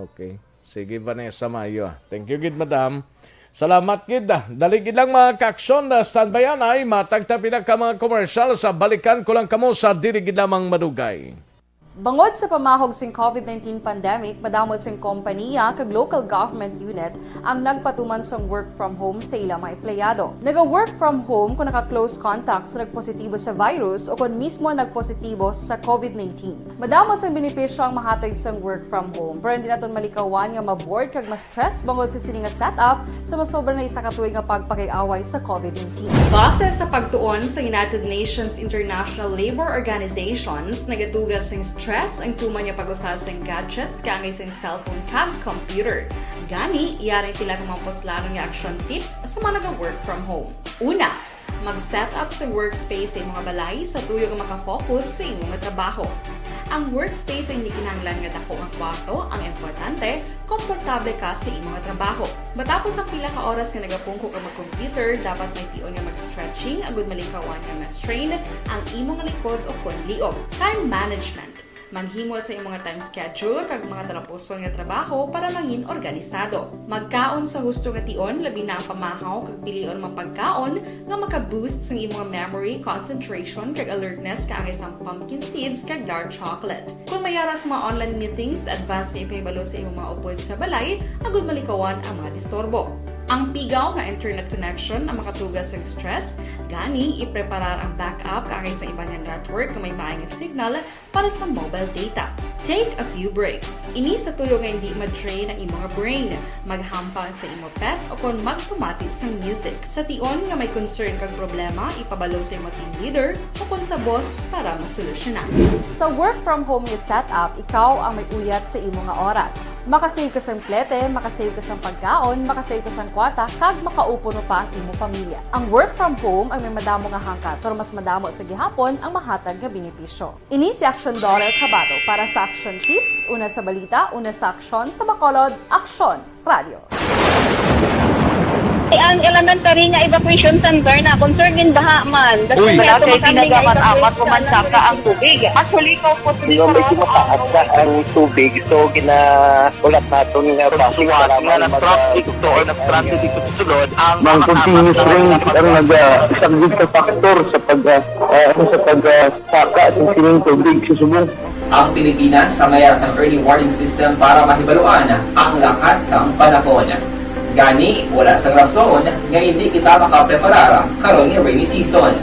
Okay. Sige, Vanessa Mayo. Thank you gid, madam. Salamat gid. Daligid lang mga kaksyon na standbayan ay matagtapin ka mga komersyal sa balikan ko lang kamo sa dirigid lamang madugay.
Bangod sa pamahog sing COVID-19 pandemic, madamo sing kompanya kag local government unit ang nagpatuman sang work from home sa ilang mga empleyado. Naga-work from home kung naka-close contacts na nagpositibo sa virus o kung mismo nagpositibo sa COVID-19. Madamo sang benepisyo ang mahatag sang work from home, pero hindi naton malikawan nga ma-bored kag ma-stress bangod sa sini nga setup sa masobra na isa ka tuig nga pagpakiaway sa COVID-19. Base sa pagtuon sa United Nations International Labour Organizations, nagatugas sing stress ang tuman niya pag-usar sa gadgets kangay sa cellphone kag computer. Gani, iyaring tila kung mga poslanong nga action tips sa mga nag-work from home. Una, mag-set up sa workspace sa mga balay sa tuyo nga makafocus sa imong trabaho. Ang workspace ay hindi kinahanglan nga dako ang kwarto, ang importante, komportable ka sa imong trabaho. Matapos ang pila ka oras nga nagapungko ka mag-computer, dapat may tion nga mag-stretching agud malikawan nga ma-strain ang imong likod o konliog. Time management. Manghimo sa imong time schedule kag mga talapuson nga trabaho para mangin organisado. Magkaon sa husto nga tion, labi na ang pamahaw kag pilion mapagkaon nga maka-boost sa imong memory, concentration kag alertness kaangay sa pumpkin seeds kag dark chocolate. Kung mayara sa mga online meetings, advance sa ipahibalo sa imong mga upod sa balay, agud malikawan ang mga disturbo. Ang pigaw nga internet connection ang makatugas sa stress, gani ipreparar ang backup kaangay sa iba nga network nga may maayong signal para sa mobile data. Take a few breaks. Ini sa tuyo nga hindi ma-drain ang imong brain, maghampang sa imong pet o kung magpumati sa music. Sa tion nga may concern kag problema, ipabalo sa imong team leader o kung sa boss para masolusyonan. Sa work from home nga setup, ikaw ang may uyat sa imong nga oras. Makasave ka sa plete, makasave ka sa pagkaon, makasave ka sa kwarta, kag makaupo no pa ang imong pamilya. Ang work from home ay may madamo nga hangkat, pero mas madamo sa gihapon ang mahatag nga benepisyo. Ini si Action Dorel Cabato para sa Action Tips, una sa balita, una sa aksyon sa Bacolod, Aksyon Radio.
Ang elementary nga evacuation center na concern din baha man.
Uy.
Wala kay kinagamat-amat pumansaka ang tubig. Actually, ko po
Yung medyo mataas na ang tubig, so ginaulat natin nga pasuwat nga nag-traffic to or nag-traffic dito sa sulod. Ang continuous rain ang nag-subject sa factor sa pagsaka at sining tubig sa subong.
Ang Pilipinas sa mayas ang early warning system para mahibaluan ang lakat sa panahon. Gani, wala sa rason nga hindi kita makapreparar karon nga rainy season.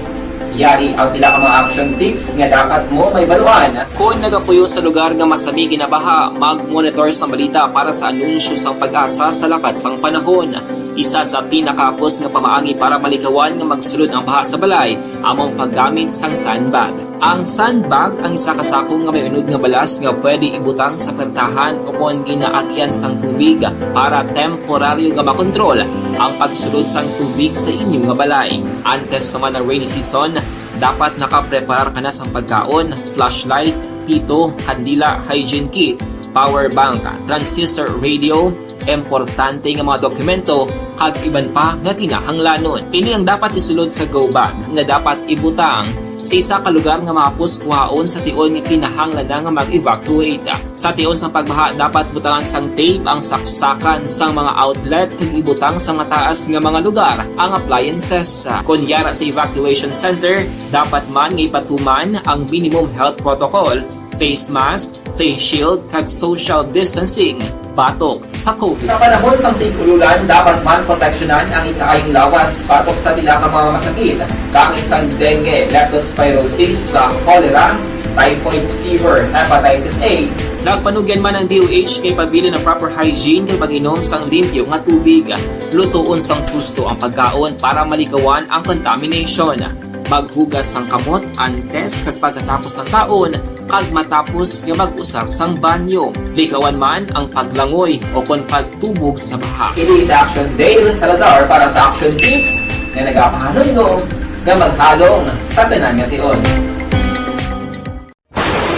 Yari ang pila ka mga action tips nga dapat mo may baluan. Kung nagapuyo sa lugar nga masabi ginabaha, mag-monitor sa balita para sa anunsyo sa pag-asa sa lakat sang panahon. Isa sa pinakapos nga pamaagi para malikawan nga magsulod ang baha sa balay, among paggamit sang sandbag. Ang sandbag ang isa kasakong nga may unod nga balas nga pwede ibutang sa pertahan upon ginaagyan sang tubig para temporaryo nga makontrol ang pagsulod sang tubig sa inyong nga balay. Antes naman ng rainy season, dapat nakapreparar ka na sang pagkaon, flashlight, pito, kandila, hygiene kit, power bank, transistor radio, importante nga mga dokumento kag iban pa nga kinahanglanon. Ini ang dapat isulod sa go bag nga dapat ibutang sa isa ka lugar nga mapus kuhaon sa tion nga kinahanglan nga mag-evacuate. Sa tion sa pagbaha dapat butangan sang tape ang saksakan sang mga outlet kag ibutang sa mga taas nga mga lugar ang appliances. Kunyara sa evacuation center, dapat man nga ipatuman ang minimum health protocol, face mask, face shield kag social distancing batok sa COVID. Sa panahon sa tigululan, dapat man proteksyonan ang ikaayong lawas batok sa pila ka mga masakit. Kang isang dengue, leptospirosis, cholera, typhoid fever, hepatitis A. Nagpanugyan man ang DOH kay pabili ng proper hygiene kay pag-inom sang limpyo nga tubig. Lutuon sang gusto ang pagkaon para malikawan ang contamination. Maghugas sang kamot antes kag pagkatapos ang kaon kag matapos nga mag-usar sang banyo. Likawan man ang paglangoy o kon pagtubog sa baha. It is Action Dale Salazar para sa Action Tips na nagapahanong nga maghalong sa tanan nga tion.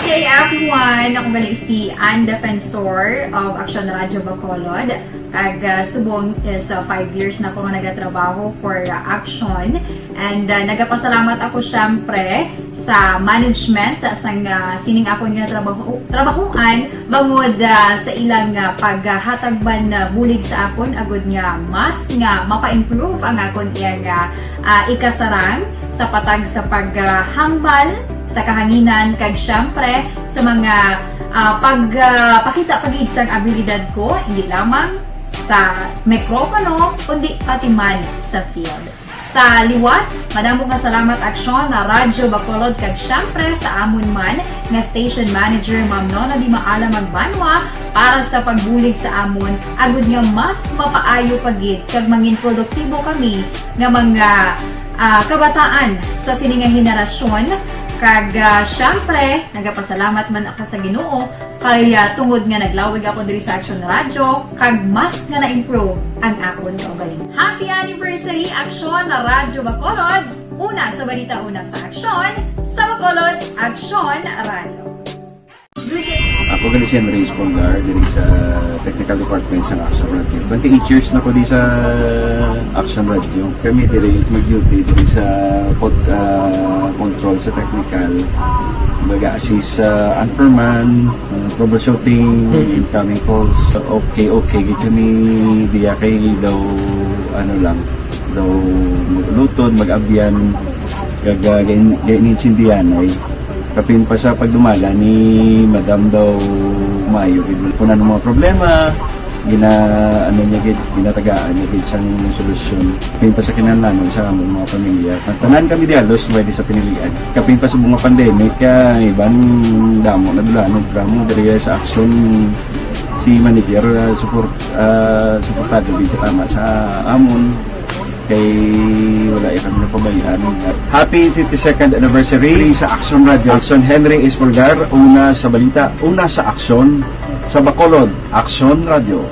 Hey everyone! Ako balik si Ann Defensor of Action Radio Bacolod. Kag subong is 5 years na ako nga nagatrabaho for Action. And nagapasalamat ako syempre sa management sang sining ako nga trabahuan bangod sa ilang paghatagban bulig sa akon agud nga mas nga mapa-improve ang akon iyang ikasarang sa patag sa paghambal sa kahanginan kag syempre sa mga pakita pagid sang abilidad ko hindi lamang sa mikropono kundi pati man sa field. Sa liwat, madamo nga salamat Aksyon na Radyo Bacolod kag syempre sa amon man nga station manager Ma'am Nona Di Maala Magbanwa para sa pagbulig sa amon agud nga mas mapaayo pagid kag mangin produktibo kami nga mga kabataan sa sininga henerasyon. Kag syempre, nagapasalamat man ako sa Ginoo kay tungod nga naglawig ako diri sa Action Radio kag mas nga na-improve ang akon kaugalingon. Happy anniversary Action na Radyo Bacolod! Una sa balita, una sa Action, sa Bacolod, Action Radio.
Ako gali si Enrique Espongar diri sa Technical Department sa Action Radio. 28 years na ko di sa Action Radio. Kami diri mag-duty diri sa control sa technical. Mag-assist sa anchorman, troubleshooting, incoming calls. Okay. Gito ni diya kay daw daw maglutod, mag-abyan, ganinsindihan ay kapin pa sa pagdumala ni Madam daw Mayo kung ano mga problema ginatagaan niya gid sang solusyon kapin pa sa kinahanglan sa among mga pamilya at tanan kami dialos pwede sa pinilian kapin pa sa mga pandemic iban damo na dulanog gramo diri sa Action si manager suportado gid tama sa amon kay wala kami napabayaan. Happy 52nd anniversary sa Action Radio. Action Henry Espoligar, una sa balita, una sa Action, sa Bacolod, Action Radio.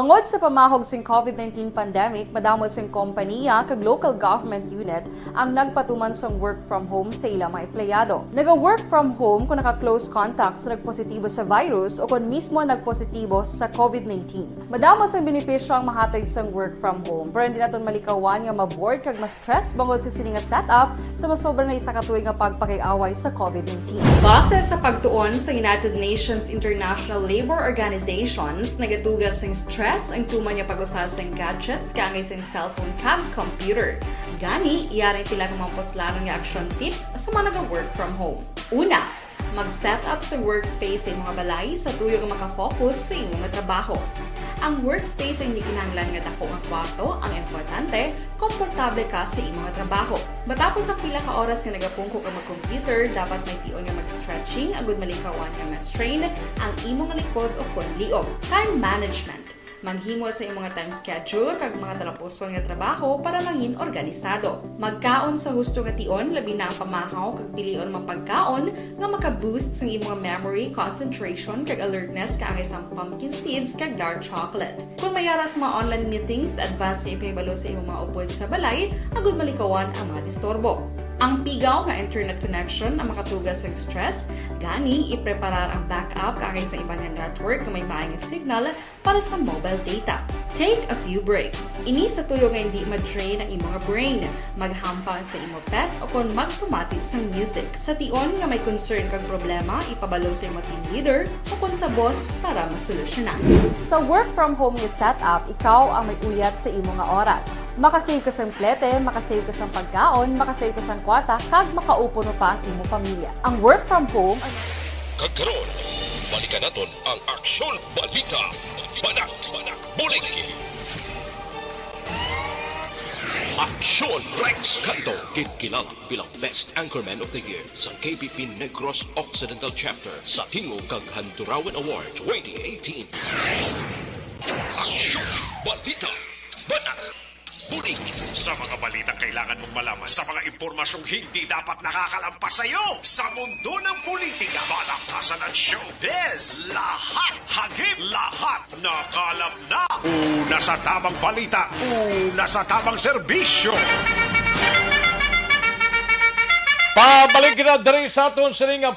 Bangod sa pamahog sing COVID-19 pandemic, madamo sing kompanya kag local government unit ang nagpatuman sang work from home sa ilang mga empleyado. Naga-work from home kung naka-close contact sa nagpositibo sa virus o kung mismo nagpositibo sa COVID-19. Madamo sang benepisyo ang mahatag sang work from home, pero hindi naton malikawan nga ma-bored kag ma-stress bangod sa sini nga setup sa masobra na isa ka tuig nga pagpakiaway sa COVID-19. Base sa pagtuon sa United Nations International Labour Organizations, nagatugas sing stress ang tuman niya pag-usar sing gadgets kangay sing cellphone kag computer. Gani, iyarin tila ng mga poslanong nga action tips sa mga nag-work from home. Una, mag-set up sa workspace sa mga balay sa tuyo nga makafocus sa inyong trabaho. Ang workspace ay hindi kinahanglan nga dako nga kwarto, ang importante, komportable ka sa imong trabaho. Matapos ang pila ka oras nga nagapungko ka mag-computer, dapat may tion nga mag-stretching agud malikawan nga ma-strain ang imong likod o konliog. Time management. Manghimo sa imong time schedule kag mga talapuson nga trabaho para mangin organisado. Magkaon sa husto nga tion labi na ang pamahaw kag pilion mapagkaon nga maka-boost sa imong memory, concentration kag alertness kaangay sa pumpkin seeds kag dark chocolate. Kung mayaras mga online meetings, advance sa ipahibalo sa imong mga upod sa balay, agud malikawan ang mga disturbo. Ang pigaw nga internet connection ang makatugas sa stress, gani ipreparar ang backup kaangay sa ibang nga network nga may maayong signal para sa mobile data. Take a few breaks. Ini sa tuyo nga hindi ma-drain ang imong brain, maghampang sa imong pet o kung magpumati sa music. Sa tion nga may concern kag problema, ipabalo sa imong team leader o kung sa boss para masolusyonan. Sa work from home nga setup, ikaw ang may uyat sa imong nga oras. Makasave ka sa plete, makasave ka sa pagkaon, makasave ka sa kwarta, kag makaupo no pa ang imong pamilya. Ang work from home ay
Kagkaroon, balikan naton ang Aksyon Balita. Banat, bulig. Aksyon Rex Canto, kilala bilang Best Anchorman of the Year sa KBP Negros Occidental Chapter sa Tingog kag Handurawan Award 2018. Aksyon Balita. Banat, bulig.
Sa mga balitang kailangan mong malaman, sa mga impormasyong hindi dapat nakakalampas sa iyo, sa mundo ng politika, balakasan ng showbiz, lahat, hagip, lahat, nakalap na. Una sa tamang balita, una sa tamang serbisyo.
Pabalik na diri sa aton sining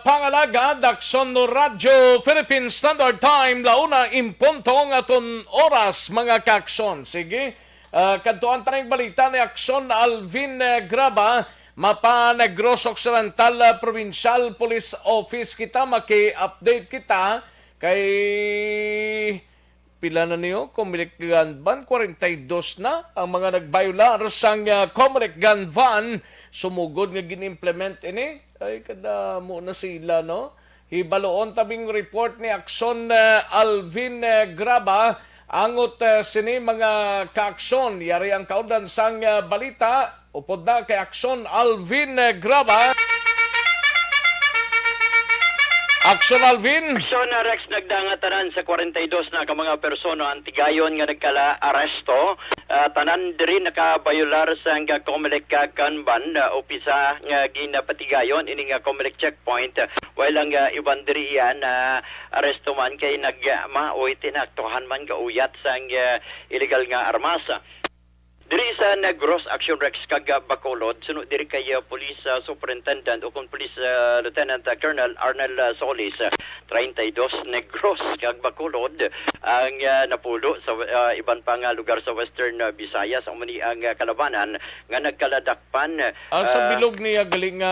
pangalaga Dakson Radio Philippine Standard Time launa impunto ng aton oras mga kakson. Sige, kantuan taning balita ni Akson Alvin Graba mapa Negros Occidental Provincial Police Office kita maki-update kita kay pila na niyo, Comelec Gun Van, 42 na ang mga nagbayular sang Comelec Gun Van, sumugod nga ginimplement ini, ay kada mo na sila, no? Hibaloon tabing report ni Akson Alvin Graba, angot sini mga kaakson, yari ang kaudan sang balita, upod na kay Akson Alvin Graba. Aksyon Alvin.
Aksyon Rex nagdangatanan sa 42 na ka mga persona antigayon nga nagkala-aresto. Tanan diri nakabayular sa nga Comelec Kanban opisa nga ginapatigayon ini nga Comelec checkpoint. While ang iban diri yan aresto man kay nagmaoy tinaktuhan man kauyat sa illegal nga armasa. Diri sa Negros Action Rex kag Bacolod, sunod diri kay Police Superintendent o kung Police Lieutenant Colonel Arnel Solis, 32 Negros kag Bacolod ang napulo sa iban pang lugar sa Western Visayas ang mani ang kalabanan nga nagkaladakpan.
Sa bilog niya galing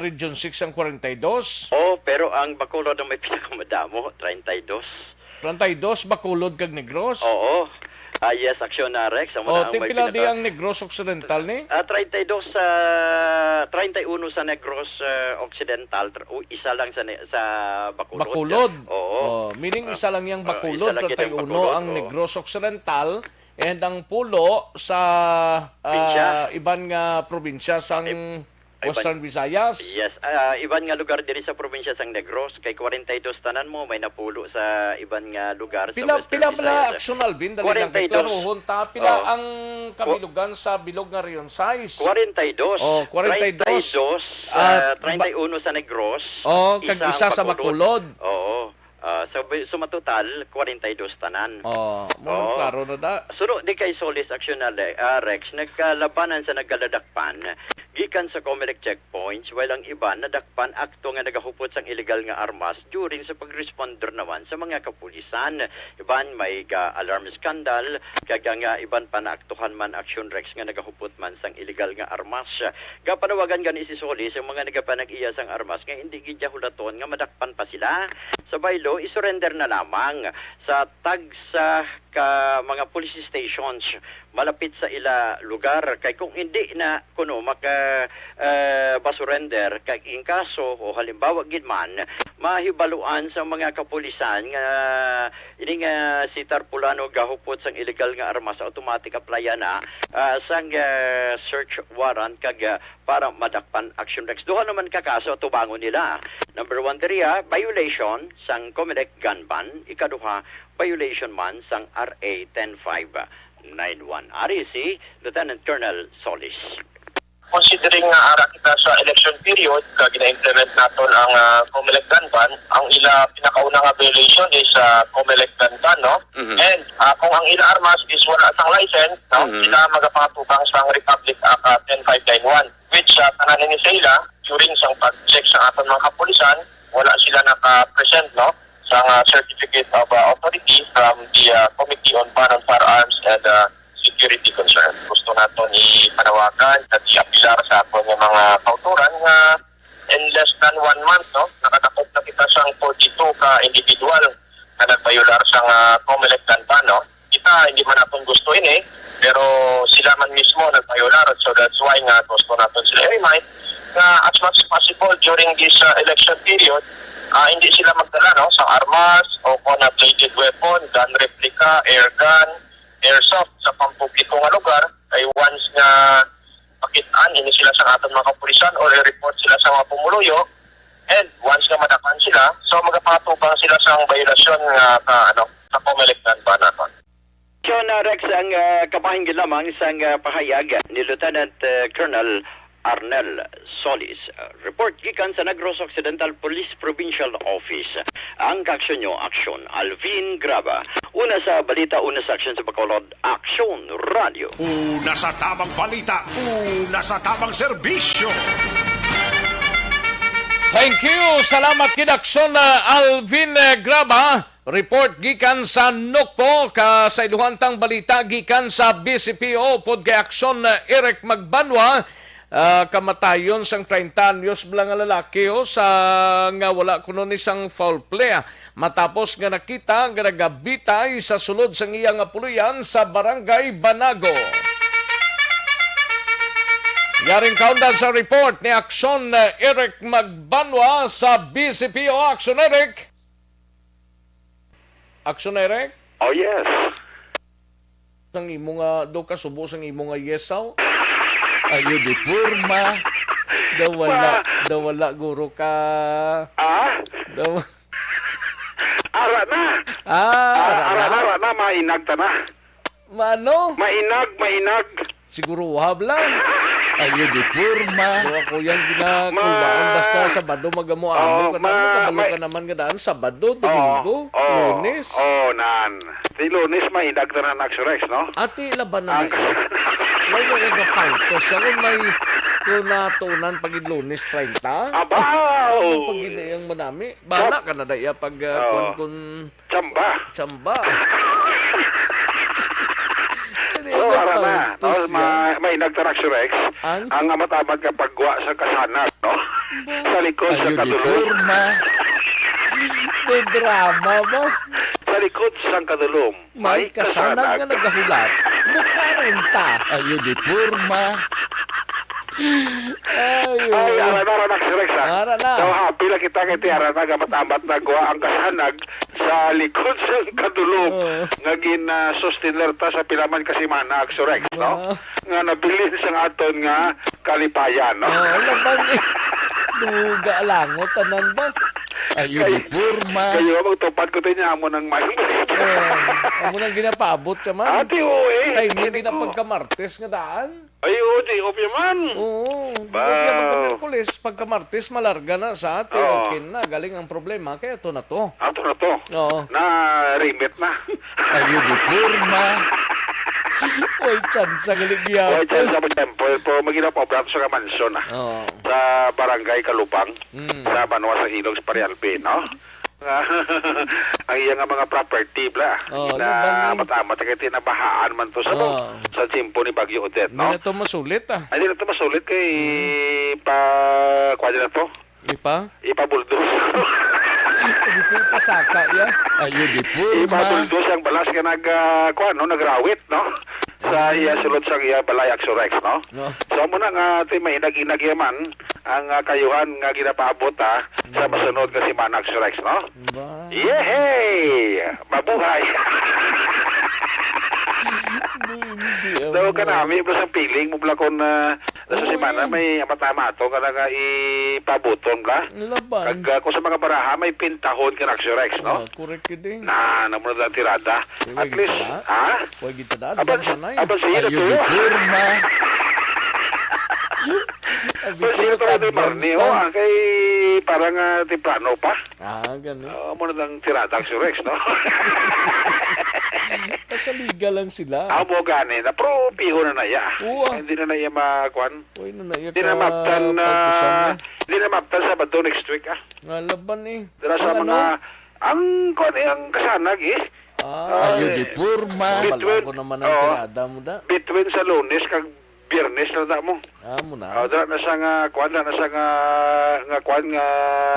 Region 6 ang 42?
Pero ang Bacolod ang may pinakamadamo, 32.
32 Bacolod kag Negros?
Oo. Yes, Aksyon Rex.
Tipila di ang Negros Occidental ni?
32 sa 31 sa Negros Occidental, isa lang sa Bacolod.
Bacolod.
Oo.
Meaning isa lang yang Bacolod, 31 ang Negros Occidental and ang pulo sa iban nga probinsya sang Western Visayas.
Yes, iban nga lugar diri sa probinsya sang Negros kay 42 tanan mo may napulo sa iban nga lugar sa Western Visayas.
Pila pala Aksyon Alvin dali lang kay klarohon ta pila ang kabilugan sa bilog nga Region 6.
42.
42.
31 sa Negros.
Kag isa sa Bacolod.
Oo. So, sumatotal, 42 tanan.
Mo klaro na da.
Suro, di kay Solis Actional Rex, nagkalabanan sa nagkaladakpan, gikan sa Comelec checkpoints, walang iba nadakpan akto nga nagahupot sang illegal nga armas during sa pag-responder naman sa mga kapulisan. Iban may alarm scandal, kaya nga iban pa naaktuhan man Action Rex nga nagahupot man sang illegal nga armas. Gapanawagan gani si Solis, yung mga nagapanag-iya sang armas, nga hindi gidya hulaton nga madakpan pa sila. Sa baylo, isurrender na lamang sa tagsa ka mga police stations malapit sa ila lugar kay kung hindi na kuno maka basurrender kay in kaso o halimbawa gid man mahibaluan sa mga kapulisan nga ini nga si Tarpulano gahupot sang illegal nga armas automatic applyan na sang search warrant kag para madakpan Action Rex. Duha naman ka kaso tubangon nila. Number 1 diriya violation sang Comelec gun ban, ikaduha violation man sang RA 10591. Ari si Lieutenant Colonel Solis.
Considering nga ara kita sa election period, kag gina-implement naton ang Comelec gun ban, ang ila pinakauna nga violation is Comelec gun ban, no? And kung ang ila armas is wala sang license, no? Sila magapatubang sang Republic Act 10591, which tanan ni sila during sang pag-check sa aton mga kapulisan, wala sila naka-present, no? Sang certificate of authority from the Committee on Ban on Firearms and Security Concern. Gusto nato ni panawagan at i-apilar sa aton ng mga kauturan nga in less than 1 month, no, nakatakot na kita sang 42 ka individual na nagbayular sang Comelec gun ban, no. Kita hindi man natin gusto ini, pero sila man mismo nagbayular, so that's why nga gusto natin sila i-remind na as much as possible during this election period, hindi sila magdala, no, sa armas o kung na bladed weapon, gun replica, air gun, airsoft sa pampubliko nga lugar. Ay once nga makitaan, hindi sila sa aton mga kapulisan o i-report sila sa mga pumuluyo, and once nga madakan sila, so magpapatubang sila sa violasyon nga sa Comelec gun ban natin.
John Rex, ang kapahinggan lamang sang pahayag ni Lieutenant Colonel Arnel Solis. Report gikan sa Negros Occidental Police Provincial Office. Ang kaksyon nyo, Aksyon Alvin Graba. Una sa balita, una sa aksyon sa Bacolod, Aksyon Radio.
Una sa tamang balita, una sa tamang serbisyo.
Thank you. Salamat kid Aksyon Alvin Graba. Report gikan sa Nokpo ka sa iluhantang balita gikan sa BCPO pod kay Aksyon Eric Magbanwa. Kamatayon sang 30 anyos blang nga lalaki sa nga wala kuno ni sang foul play matapos nga nakita nga nagabitay sa sulod sang iyang puluyan sa Barangay Banago. Yaring kaundan sa report ni Aksyon Eric Magbanwa sa BCPO. Aksyon Eric. Aksyon Eric?
Oh yes.
Sang imo nga do ka subo sang imo nga yesaw.
Ayo di purma.
Dawala guro ka.
Ara na. Ara na, mainag ta na.
Mano?
Mainag.
Siguro wahab lang.
Ayo di purma.
Ako yan ginakulaan basta Sabado magamo-amo ka naman. Kabalo ka naman nga daan Sabado, Domingo, Lunes.
Nan. Di Lunes mainag ta na Action Rex, no?
Ati laban na may mga paltos. Ako may kunatunan pag Lunes 30.
Abaw!
Pag ginayang manami. Bahala ka na daya pag kun Chamba.
Ara na. May nagtaraksyon Rex. Ang matamad ka pagwa sa kasanag, no? Sa likod sa kadulong.
May drama mo.
Sa likod sa kadulong.
May kasanag nga nagahulat. Mukaroon ta.
Ayo di purma.
Ay, ara na Action Rex.
Ara na.
So, happy lang kita kiti ara na matamat na gawa ang kasanag sa likod sa kadulong. Ngagin sustainer ta sa pilaman kasi mana Action Rex, no? Nga nabilin sa aton nga kalipayan, no?
Laban duga langot tanan ba?
Ayo di purma.
Kayo magtupad ko tinya mo ng may
Amo nang ginapaabot siya man.
Ate, oo eh.
Ay, hindi na pagka-Martes nga daan.
Ay, oo, di off yaman.
Oo.
Ba-
Ba... Pagka-Merkulis, pagka-Martes, malarga na sa ate.
Oo.
Okay na, galing ang problema. Kaya ito na to.
Ato na to.
Oo.
Na remit na.
Ayo di porma.
Uy, chance ang galigyan.
Oy, dyan sa temple po, maginapobrato sa mansyon
Oo.
sa barangay Kalupang,
Mm.
sa Banwa sa Ilog, sa Parialpe, no? Ang iyang mga property, bla.
Oh,
na
ano ba
amat-amat kaya tinabahaan man to sa
Oh.
sa simpo ni Bagyo Odette,
Hindi
no?
na ito masulit
Ay, di na ito masulit kay kuha na to,
Ipa?
ipabuldos.
Hindi ko ipasaka yan.
Ayo di porma.
Ipabuldos ang balas ka nagrawit, no? Sa iya sulod sa iya balay Axorex, no?
No.
So mo na nga ti may naginag yaman ang kayuhan nga ginapaabot sa masunod nga si Manag Axorex, no?
Ba?
Yehey! Mabuhay!
Hindi.
So ka namin, basta ang piling mo bla kon sa simana may amatama to ka nga ipabuton bla.
Laban.
Kag kung sa mga baraha may pintahon ka Axorex, no?
Correct yun eh.
Namo na tirada. At least, ha?
Huwag kita daan.
Aban
Sanay.
aban sa iyo
Ayo di porma.
Pero siya ito rin Marnie, kay parang timplano pa.
Ganun.
Muna ng tirada ang Surex, no?
Sa liga lang sila.
Amo gani na, pero piho na naya.
Oo.
Hindi na naya makuan.
Uy, nanaya
Hindi na maptan
pagkusan niya.
hindi na maptan Sabado next week,
Nga laban eh.
Dira sa
Ang
mga, ang kuan ang kasanag,
Ayo di porma.
Bala ko naman ang tirada mo da.
Between sa Lunes kag Biyernes na da mo.
Mo na.
Dira na sa nga kuan na sa nga kuan nga.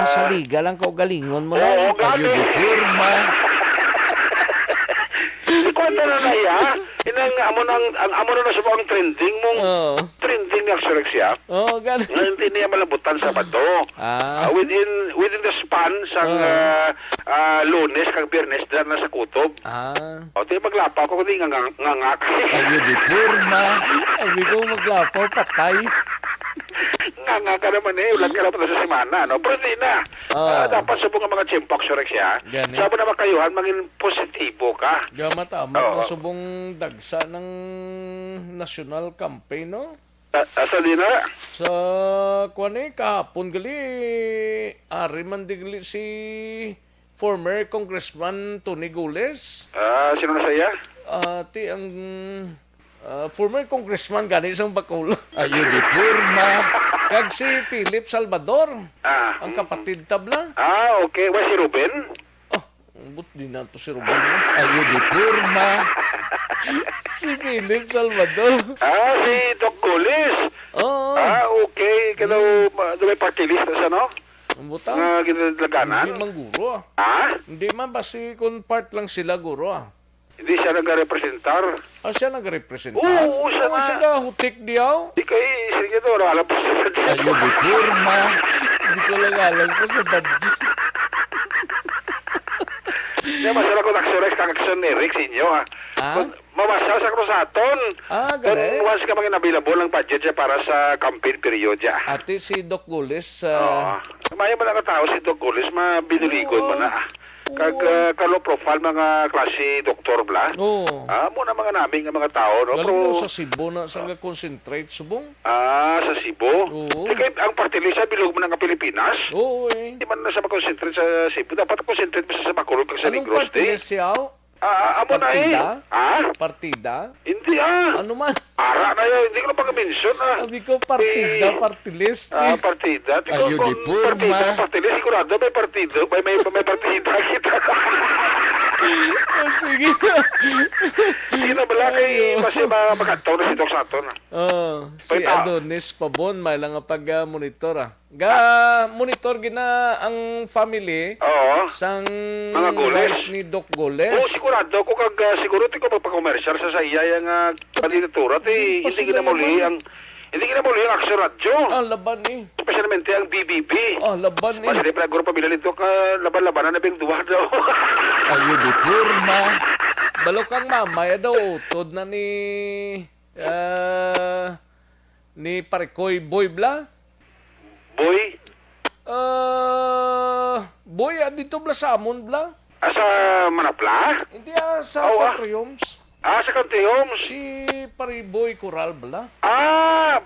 Sa liga lang ko galingon mo
Oo,
lang.
gani.
Ayo di porma.
Kwento na na ya, inang amo na sa ang trending mong trending ni Axorex ya.
Ganun.
Ngayon din niya malabutan Sabado. Within the span sang Lunes kag Biyernes dyan na sa kutob. O di maglapa ko kundi ngangak.
Ayo di porma.
Sabi ko maglapaw, patay.
Nganga ka naman ulan ka naman sa semana, no? Pero di na. Dapat sa mga tiyempo Axorex ya.
Ganun.
Sabi na makayuhan, maging positibo ka.
Gama tama na subong dagsa ng national campaign, no?
Asa di na?
Sa kuan kahapon gali ari man digli si former Congressman Tony Gules.
Sino na saya?
Ti ang former congressman gani isang Bacolod.
Ayo di porma.
Kag si Philip Salvador. Ang kapatid tabla.
Okay. Why si Ruben?
But di na to si Ruben.
Ayo di porma.
Si Philip Salvador.
Si Doc Gules. Okay. Kaya may party list na sa, no?
Ang butang.
Nga ginadlaganan.
Hindi man guro. Hindi man basi kung part lang sila guro.
Hindi siya nag-representar.
Siya nag-representar?
Oo, siya na.
Siya hutik diyaw?
Di kay, sige to, alam po sa budget.
Ayo di porma.
Hindi ko lang alam po sa budget.
Kaya masarap ko Axorex kang action ni Rick sa inyo, ha? Mabasa sa Cruzaton.
Gano'n.
Kung once ka maging available ng budget siya para sa campaign period, ya.
Ate, si Doc Gules.
Maya mo lang tao si Doc Gules, mabiniligon mo na. Kag kalo profile mga klase doktor bla. Muna mga naming mga tao, no?
Galing mo sa Cebu na sa concentrate subong.
Sa Cebu? Kaya ang party list sa bilog mo ng Pilipinas? Di man na sa mag-concentrate sa Cebu. Dapat concentrate mo sa Bacolod kag sa Negros.
Anong party list siya?
Amo na
Partida?
Hindi
Ano man?
Ara na yun. Hindi ko na pag-mention
Sabi ko partida, party list.
Partida.
Ayo di porma.
Party list, sigurado may partido. May partida kita.
Sige.
Sige na bala kay kasi magkantaw na si Doc Saton.
Si Adonis Pabon, may lang pag-monitor monitor gina ang family sang
mga Gules
ni Doc Gules.
Sigurado ko kag siguro ti ko magpa-commercial sa iya yang kandidatura ti hindi gina muli ang Action Radio.
Laban ni.
Especialmente ang BBB.
Laban ni.
Mas di pa grupo pamilya nito ka laban-labanan na bing duwa daw.
Ayo di porma.
Balo kang mamaya daw utod na ni Parikoy Boy Bla.
Boy?
Boy, dito bla sa amon bla?
Sa Manapla?
Hindi sa Country Homes.
Sa Country Homes?
Si Pariboy Coral bala.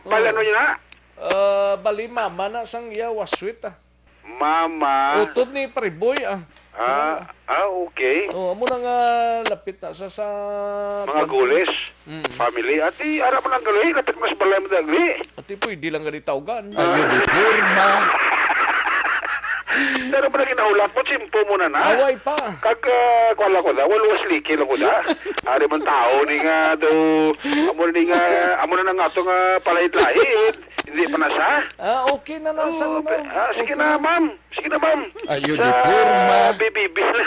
Palano niya na?
Bali mama na sang iya waswit
Mama.
Utod ni Pariboy
Okay.
Amo na nga lapit na sa
mga gules. Family. Ati, arap na gali. Lapit mas balay mo dagli.
Ati po, hindi lang gali tawgan.
Ayun, di porma. Pero pa lagi naulap mo, simpo mo na na.
Away pa.
Kuala ko da, waluwas liki lang ko da. Ari man tao ni nga do, amo na nga ito nga palahit-lahit. Hindi pa na sa?
Okay na nasa
sige na, ma'am. Sige na, ma'am.
Ayun, di porma.
Bibibi na.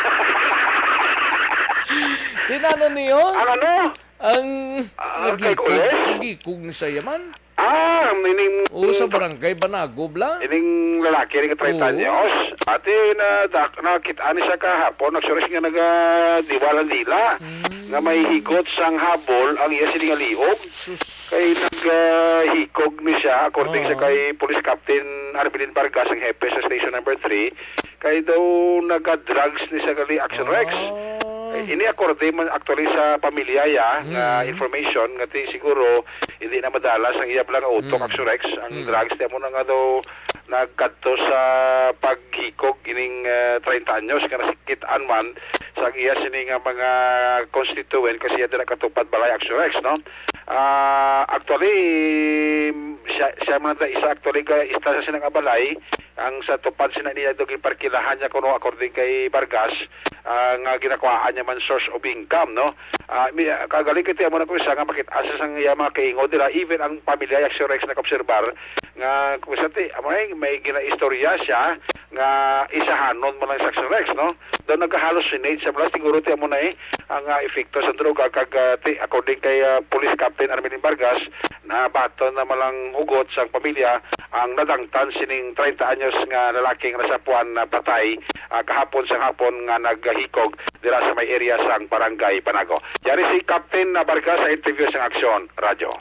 Tinano niyo?
Ano?
Ang
kules?
nagikog ni sa yaman.
Ining...
sa barangay Banago, bla?
Ining lalaki, ining 30 anyos. Ate, nakitaan siya kahapon, nagsuris nga nagdiwalan nila. Nga may higot sang habol, ang iya sining aliog. Kay naghikog ni siya, according sa kay Police Captain Armelin Vargas, ang hepe sa Station Number 3. Kay daw nagka-drugs ni siya gali Action Rex. Ini akorde man actually sa pamilya nga information nga siguro hindi na madalas ang iya lang utok Action Rex ang drugs mo na nga daw nagkadto sa paghikog ining 30 anyos nga nasikitaan man sa iya sining mga constituent kasi iya na katupad balay Action Rex, no? Actually siya man da isa actually ka isa sa sinang abalay ang sa tupad sina niya dogi parkilahan niya kuno according kay Vargas nga ginakuhaan niya man source of income, no? Kagaling kiti mo na ko isa nga makit-asa sang iya mga kaingod nila even ang pamilya Action Rex nag-obserbar nga kung sati may ginaistorya siya nga isahanon mo lang sa Action Rex, no? Daw nagka-hallucinate siya plus siguro ti mo na ang epekto sa droga kag according kay Police Captain Armelin Vargas na baton na malang hugot sang pamilya ang nadangtan sining 30 anyos nga lalaking nasapuan na patay kahapon sa hapon nga naghikog dira sa may area sang barangay Banago. Yari si Captain Vargas sa interview sang Aksyon Radio.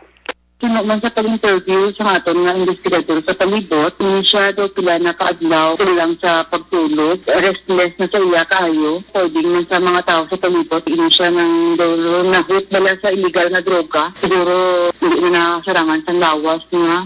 Man sa pag-interview sa aton nga investigador sa palibot, hindi siya daw pila na kaadlaw kulang sa pagtulog, restless na sa iya kaayo, according man sa mga tao sa palibot, hindi siya nang nahit bala sa illegal na droga, siguro hindi na sarangan sa lawas nga,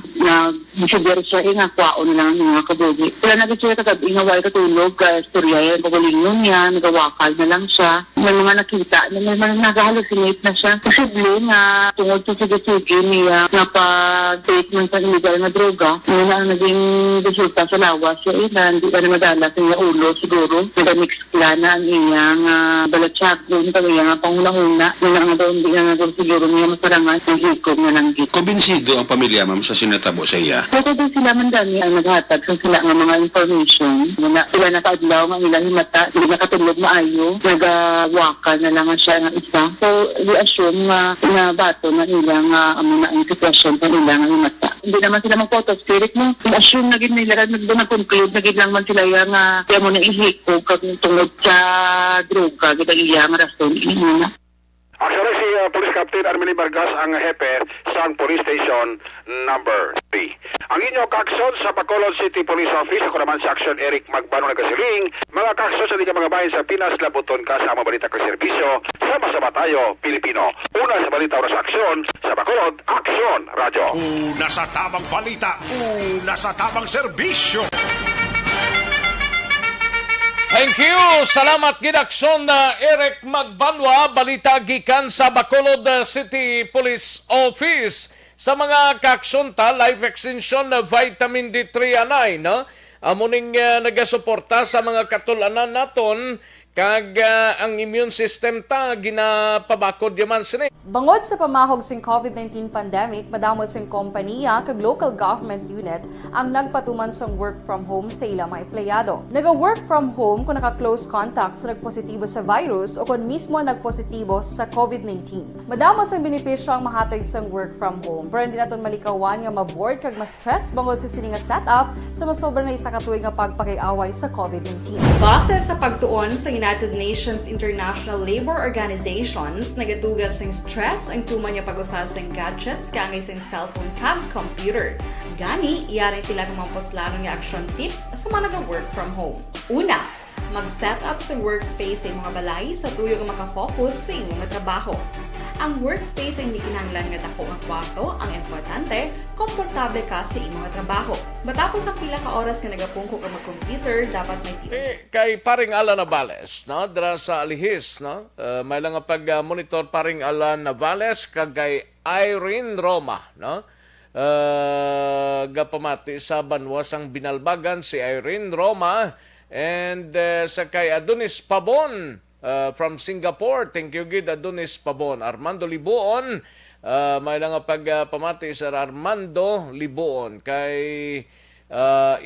nag-sugar siya, kwaon lang mga kabugi. Kaya naging siya kagabi, ingawal katulog, storya yung pagalingon niya, nagawakal na lang siya, may mga nakita, may mga nag-hallucinate na siya, posible nga tungod sa sige-sige niya, napag-treatment sa illegal na droga, yun ang naging resulta sa lawas siya hindi ka na madala sa iya ulo siguro, nag-mix na ang iyang balatsak, yun kami nga panghula-hula, yun ang daw hindi na siguro niya masarangan ang hikog na langgit.
Kumbinsido ang pamilya, ma'am, sa sinatabo sa iya?
Kaya daw sila man dami ang naghatag sa sila nga mga information, muna sila nakaadlaw nga ilang himata, hindi nakatulog maayo, nagawakal na lang siya ng isa. So, i-assume nga bato na ilang amuna ang sitwasyon sa ilang himata. Hindi naman sila mag-photo spirit mo. I-assume na gid nila nag-conclude na gid lang man sila yung kaya mo na ihikog kag tungod sa droga, gid ang iyang rason ina.
Actually, si Police Captain Armelin Vargas ang hepe sa Police Station Number 3. Ang inyong kaksyon sa Bacolod City Police Office, ako naman sa Aksyon Eric Magbano Nagasiling, mga kaksyon sa mga babae sa Pinas, Labuton ka sa mga balita ka serbisyo, sama-sama tayo, Pilipino. Una sa balita oras aksyon, sa Bacolod, Aksyon Radio.
Una sa tamang balita, una sa tamang serbisyo.
Thank you! Salamat gidakson na Eric Magbanwa, balita gikan sa Bacolod City Police Office. Sa mga kaksyon ta, life extension na vitamin D3 anay, no? Amuning nagasuporta sa mga katulanan naton kag ang immune system ta ginapabakod yaman sini.
Bangod sa pamahog sing COVID-19 pandemic, madamo sing kompanya kag local government unit ang nagpatuman sang work from home sa ilang mga empleyado. Naga-work from home kung naka-close contact sa nagpositibo sa virus o kung mismo nagpositibo sa COVID-19. Madamo sang benepisyo ang mahatag sang work from home, pero hindi naton malikawan nga maboard kag ma-stress bangod sa sini nga setup sa masobra na isa ka tuig nga pagpakiaway sa COVID-19. Base sa pagtuon sa United Nations International Labour Organizations, nagatugas ng stress ang tuman niya pag-usas ng gadgets kangay sa cellphone kag computer. Gani, iyaring tila ng mga poslano ng action tips sa mga nag-work from home. Una, Mag-set up sa workspace sa imong mga balay sa tuyo nga makafocus sa imong mga trabaho. Ang workspace ay hindi kinahanglan nga dako ang kwarto, ang importante, komportable ka sa imong mga trabaho. Matapos ang pila ka oras nga nagapungko ka mag-computer, dapat may
Kay paring Alan Navales, no? Dira sa Alihis, no? May lang nga pag-monitor paring Alan Navales kag kay Irene Roma, no? Gapamati sa banwasang binalbagan si Irene Roma and sa kay Adonis Pabon from Singapore. Thank you gid Adonis Pabon. Armando Libuon, may lang nga pagpamati sa Armando Libuon kay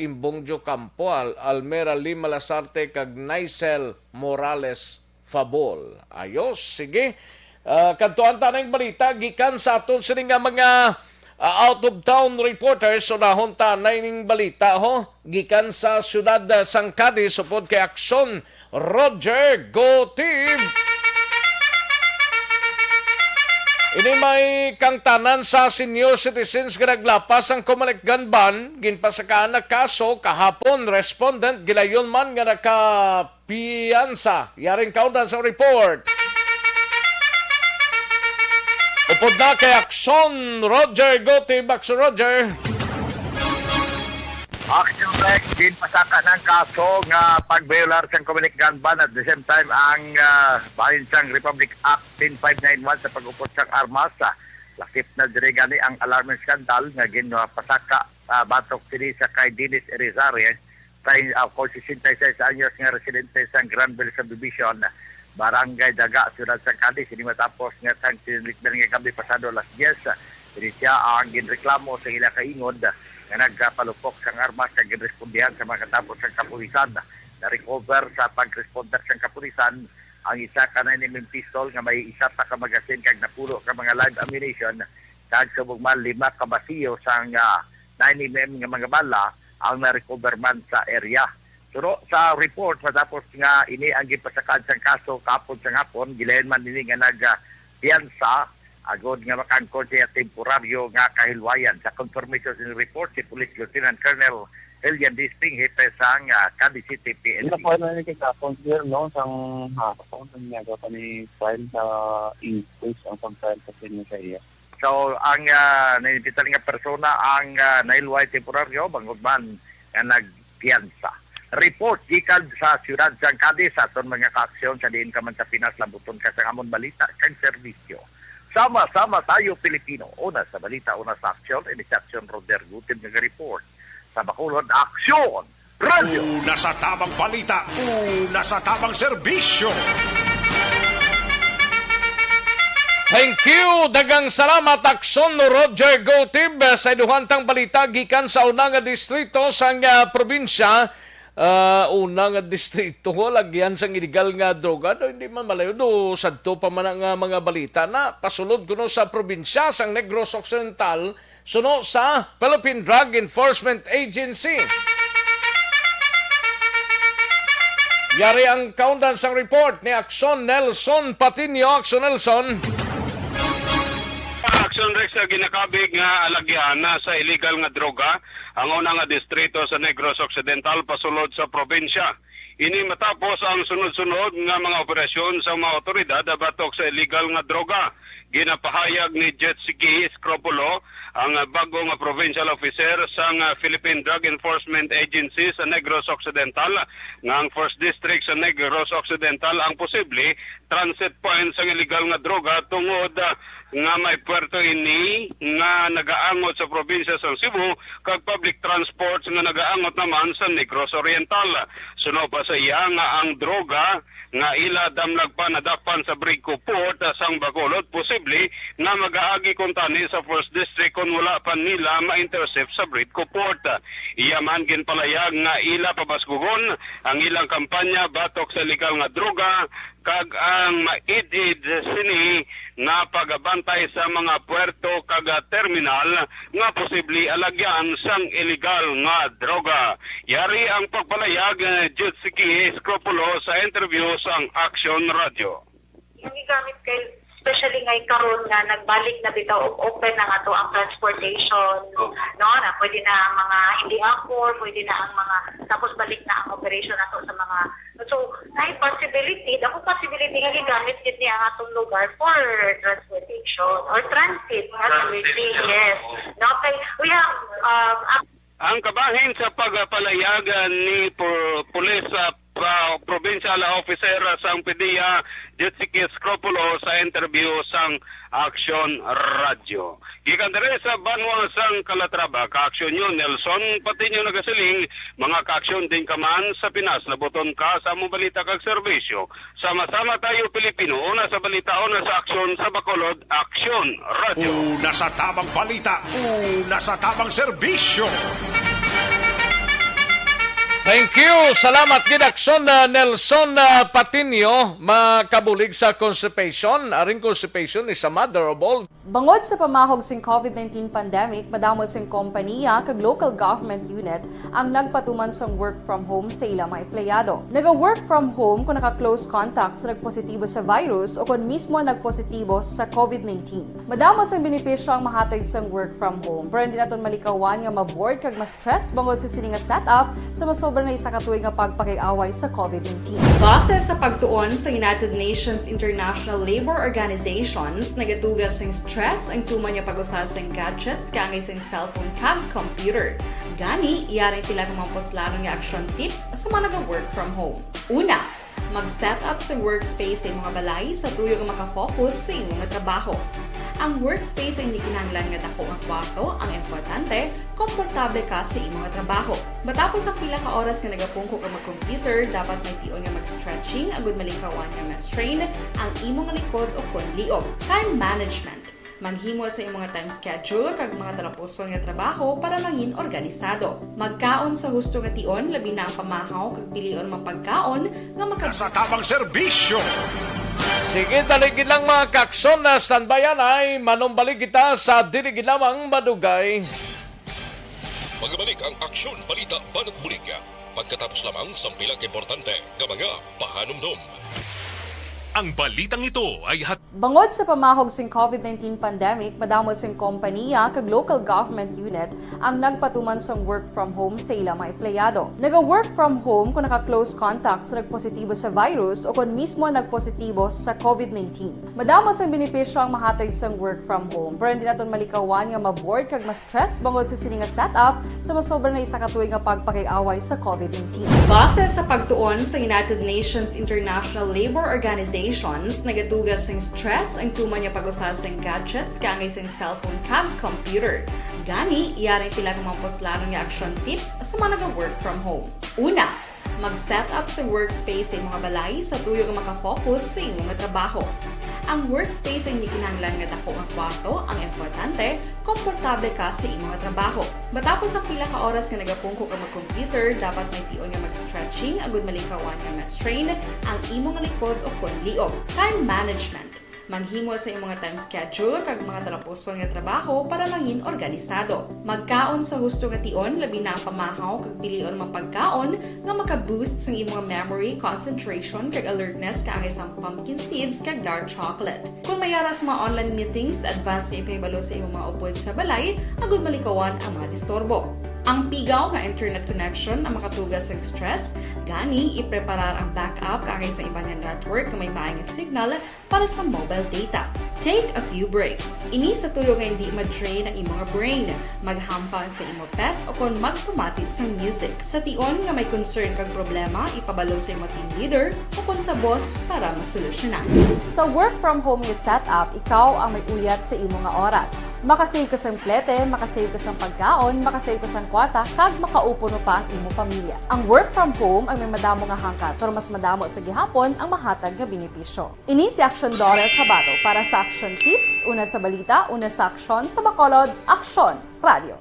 Imbongjo Campo, Almera Lima Lasarte kag Naisel Morales Fabol. Ayos, sige. Kantuan tanang balita gikan sa aton sini nga mga out of town reporters. So nahon tanay ning balita ho gikan sa siyudad sang Cadiz supod kay Aksyon Roger Gotib. Ini may kangtanan sa senior citizens nga naglapas ang Comelec ban ginpasakaan na kaso kahapon. Respondent gilayon man nga nakapiyansa. Yaring kaudan sa report. Upod na kay Aksyon Roger Gotib. Aksyon Roger.
Action Rex, ginpasaka ng kaso nga pag-violar sa Comelec ban at the same time ang Bahinsang Republic Act 10591 sa pag-upot sa armas. Lakip na dirigani ang alarming skandal nga ginpasaka batok sini sa kay Dennis Erizare, 66 anyos nga residente sa Granville Subdivision, Barangay Daga, Ciudad San Cadiz. Hindi matapos nga sang sinilikdan nga gabi pasado alas 10. Ini siya ang ginreklamo sa ila kaingod nga nagpalupok sang armas kag ginrespondihan sa mga katapos sang kapulisan. Na-recover sa pag-responder sang kapulisan ang isa ka 9mm pistol nga may isa pa ka magasin kag napulo ka mga live ammunition kag subugman 5 ka basiyo sang 9mm nga mga bala ang na-recover man sa area. Pero sa report matapos nga ini ang gipasakad sang kaso kapon sang hapon, gilayon man nini nga nagpiyansa agod nga makangkon siya temporaryo nga kahilwayan. Sa confirmation ng report si Police Lieutenant Colonel Elian Disping, hepe sang Cadiz City PNP.
Ito po na rin kakon here, no? Sang hapon, ang nagawa pa ni file sa increase ang pag-file kasi niya sa iya.
So, ang nainipitan nga persona ang nailway temporaryo, bangod man nga nagpiyansa. Report gikan sa Ciudad San Cadiz aton mga kaaksyon sa diin ka man sa Pinas, labuton ka sa amon balita kang serbisyo. Sama-sama tayo Pilipino. Una sa balita, una sa aksyon, ini sa Aksyon Roger Gutib nga report. Sa Bacolod, Aksyon Radio.
Una sa tamang balita, una sa tamang serbisyo.
Thank you. Dagang salamat Aksyon Roger Gotib sa iduhantang balita gikan sa unang distrito sang probinsya. Unang distrito ho, lagyan sang illegal nga droga. Hindi man malayo do sadto pa man ang mga balita na pasulod kuno sa probinsya sang Negros Occidental suno sa Philippine Drug Enforcement Agency. Yari ang kaundan sang report ni Aksyon Nelson Patino. Aksyon Nelson.
Action Rex na ginakabig nga alagyan na sa illegal nga droga ang unang nga distrito sa Negros Occidental pasulod sa probinsya. Ini matapos ang sunod-sunod nga mga operasyon sa mga otoridad batok sa illegal nga droga. Ginapahayag ni Jetski Escropulo, ang bago nga provincial officer sa Philippine Drug Enforcement Agency sa Negros Occidental, nga ang first district sa Negros Occidental ang posible transit point sa illegal nga droga tungod nga may puerto ini nga nagaangot sa probinsya sa Cebu kag public transports nga nagaangot naman sa Negros Oriental. Suno pa sa iya nga ang droga nga ila damlag pa nadapan sa Brico Port sang Bacolod, posible na mag-aagi kuntani sa first district kung wala pa nila ma-intercept sa Brico Port. Iya man ginpalayag nga ila pabaskugon ang ilang kampanya batok sa legal nga droga kag ang maidid sini na pagbantay sa mga puerto kag terminal nga posible alagyan sang illegal nga droga. Yari ang pagpalayag Jutsuki Escropulo sa interview sang Action Radio.
Yung gamit kay especially ngay karon nga nagbalik na bitaw open na nga to ang transportation, no, na pwede na ang mga hindi angkor, pwede na ang mga tapos balik na ang operation nato sa mga So, may possibility, ako possibility nga gigamit yun niya ang atong lugar for transportation or transit. Yes. No, okay. We have,
Ang kabahin sa pagpalayagan ni Police Provincial Officer sang PDEA Jessica Scropulo sa interview sang Action Radio. Gikan dere sa Banwa sang Calatrava, ka-aksyon yun Nelson Patiño nagasiling, mga ka-aksyon din kaman sa Pinas, laboton ka sa among balita kag serbisyo. Sama-sama tayo Pilipino, una sa balita, una sa aksyon sa Bacolod, Action Radio.
Una sa tamang balita, una sa tamang serbisyo.
Thank you. Salamat gidakson Nelson Patiño, makabulig sa constipation. Aring constipation is a mother of all.
Bangod sa pamahog sing COVID-19 pandemic, madamo sing kompanya kag local government unit ang nagpatuman sang work from home sa ilang mga empleyado. Naga-work from home kung naka-close contacts na nagpositibo sa virus o kung mismo nagpositibo sa COVID-19. Madamo sang benepisyo ang mahatag sang work from home, pero hindi naton malikawan nga ma-bored kag ma-stress bangod sa sini nga setup sa sobrang na isa katuig nga pagpakiaway sa COVID-19. Base sa pagtuon sa United Nations International Labour Organizations, nagatugas ng stress ang tuman niya pag-usar sa gadgets kaangay sa cellphone kag computer. Gani, iyari tila ng mga poslano nga action tips sa mga nag-work from home. Una, mag-set up sa workspace sa imong balay sa tuyo nga makafocus sa imong trabaho. Ang workspace ay hindi kinahanglan nga dako ang kwarto, ang importante, komportable ka sa imong trabaho. Matapos ang pila ka oras nga nagapungko ka mag-computer, dapat may tion nga mag-stretching, agud malikawan nga ma-strain ang imong likod o konliog. Time management. Maghimo sa imong time schedule kag mga talapuson nga trabaho para maging organisado. Magkaon sa husto nga tion, labi na ang pamahaw kag pilion mang pagkaon nga
sa tamang serbisyo.
Sige, taligid lang mga kakson na standbyan ay manumbalik kita sa diligid lamang madugay.
Magbalik ang Aksyon Balita Banat Bulig. Pagkatapos lamang sa pilang importante ng mga pahanumdum.
Ang balitang ito ay
Bangod sa pamahog sing COVID-19 pandemic, madamo sing kompanya kag local government unit ang nagpatuman sang work from home sa ilang mga empleyado. Naga-work from home kung naka-close contacts na nagpositibo sa virus o kung mismo nagpositibo sa COVID-19. Madamo sang benepisyo ang mahatag sang work from home, pero hindi naton malikawan nga ma-bored kag ma-stress bangod sa sini nga setup sa sobrang na isa katuig nga pagpakiaway sa COVID-19. Base sa pagtuon sa United Nations International Labour Organizations, nagatugas ng stress ang tuman niya pag-usar sa gadgets kaangay sa cellphone kag computer. Gani, iyari tila ng mga poslano nga action tips sa mga nag-work from home. Una, mag-set up sa workspace sa imong balay sa tuyo nga makafocus sa imong trabaho. Ang workspace ay hindi kinahanglan nga dako ang kwarto, ang importante, komportable ka sa imong trabaho. Matapos ang pila ka oras nga nagapungko ka mag-computer, dapat may tion nga mag-stretching, agud malikawan nga ma-strain ang imong likod o konliog. Time management. Maghimo sa imong time schedule kag mga talapuson nga trabaho para maging organisado. Magkaon sa husto nga tion, labi na ang pamahaw kag pilion mang pagkaon nga maka-boost sa imong memory, concentration kag alertness kaangay sa pumpkin seeds kag dark chocolate. Kung mayaras mga online meetings, advance nga ipahibalo sa imong mga upod sa balay, agud malikawan ang mga disturbo. Ang pigaw nga internet connection ang makatugas sa stress, gani ipreparar ang backup kaangay sa iba nga network na may maayong signal para sa mobile data. Take a few breaks. Ini sa tuyo nga hindi ma-drain ang imong brain, maghampang sa imong pet o kung magpumati sa music. Sa tion nga may concern kag problema, ipabalo sa imong team leader o kung sa boss para masolusyonan. Sa work from home nga setup, ikaw ang may uyat sa imong nga oras. Makasave ka sang plete, makasave ka sang pagkaon, makasave ka sang kwarta, kag makaupo no pa ang imong pamilya. Ang work from home ay may madamo nga hangkat, pero mas madamo sa gihapon ang mahatag nga benepisyo. Ini si Action Dorel Cabato para sa Action Tips, una sa balita, una sa aksyon sa Bacolod, Action Radio.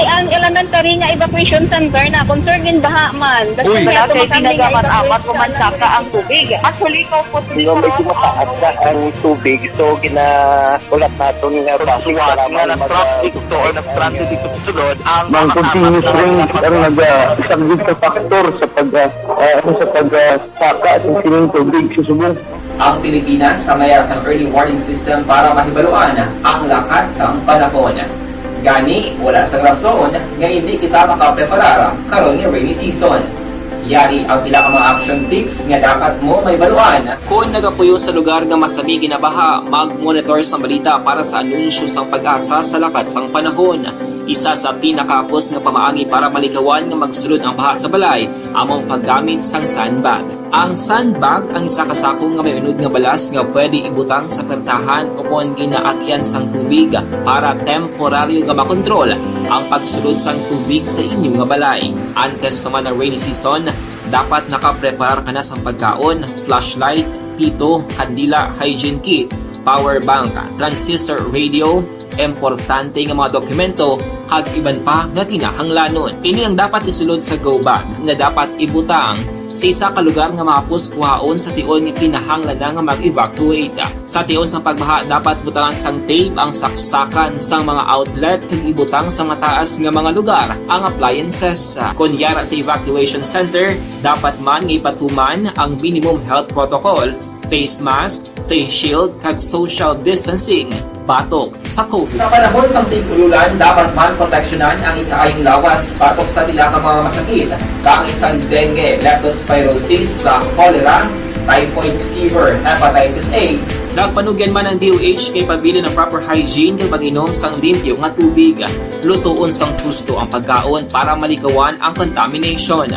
Ang elementary nga evacuation center na concern din baha man.
Uy, kasi pinagamat-amat kumansaka ang tubig. Actually, ikaw po ito. Yung medyo mataas na ang tubig. So, kinaulat natin nga pasiwat nga na-traffic to or na-transit dito sunod. Ang continuous rain ang nag-isang sa factor sa pagsaka at sining tubig sa subong.
Ang Pilipinas sa mayas ang early warning system para mahibaluan ang lakat sang panahon. Gani, wala sa rason nga hindi kita makapreparar karon ni rainy season. Yari ang pila ka mga action tips nga dapat mo may baluan. Kung nagapuyo sa lugar nga masabi ginabaha, mag-monitor sa balita para sa anunsyo sang pag-asa sa lakat sang panahon. Isa sa pinakapos nga pamaagi para malikawan nga magsulod ang baha sa balay, among paggamit sang sandbag. Ang sandbag ang isa kasakong nga may unod nga balas nga pwede ibutang sa pertahan upon ginaagyan sang tubig para temporaryo nga makontrol ang pagsulod sang tubig sa inyong nga balay. Antes naman ng rainy season, dapat nakapreparar ka na sa pagkaon, flashlight, pito, kandila, hygiene kit, power bank, transistor radio, importante nga mga dokumento, kag iban pa nga kinahanglanon. Ini ang dapat isulod sa go bag nga dapat ibutang sa isa ka lugar nga mapus kuhaon sa tion nga kinahanglan nga mag-evacuate. Sa tion sa pagbaha dapat butangan sang tape ang saksakan sang mga outlet kag ibutang sa mataas nga mga lugar ang appliances. Kunyara sa evacuation center, dapat man nga ipatuman ang minimum health protocol, face mask, face shield kag social distancing. Batok sa COVID. Sa panahon sa tigululan, dapat man proteksyonan ang ikaayong lawas batok sa pila ka mga masakit. Kang isang dengue, leptospirosis, cholera, typhoid fever, hepatitis A. Nagpanugyan man ang DOH kay pabili ng proper hygiene kay pag-inom sang limpyo nga tubig. Lutuon sang husto ang pagkaon para malikawan ang contamination.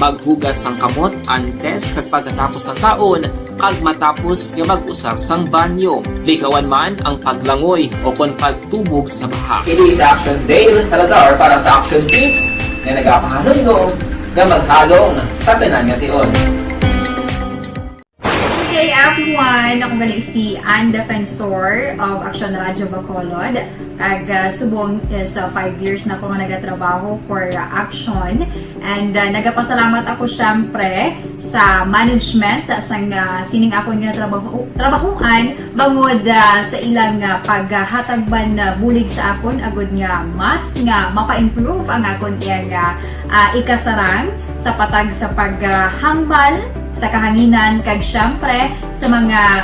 Maghugas sang kamot antes kag pagkatapos ang kaon kag matapos nga mag-usar sang banyo. Likawan man ang paglangoy o kon pagtubog sa baha. Kini sa Action Dale Salazar para sa Action Tips nga nagapahanong nga maghalong sa tanan nga tion.
Good day everyone! Ako bali si Ann Defensor of Action Radio Bacolod. Kag subong is 5 years na ako nga nagatrabaho for Action. And nagapasalamat ako syempre sa management sang sining ako nga trabahuan bangod sa ilang paghatagban bulig sa akon agud nga mas nga mapa-improve ang akon iyang ikasarang sa patag sa paghambal sa kahanginan kag syempre sa mga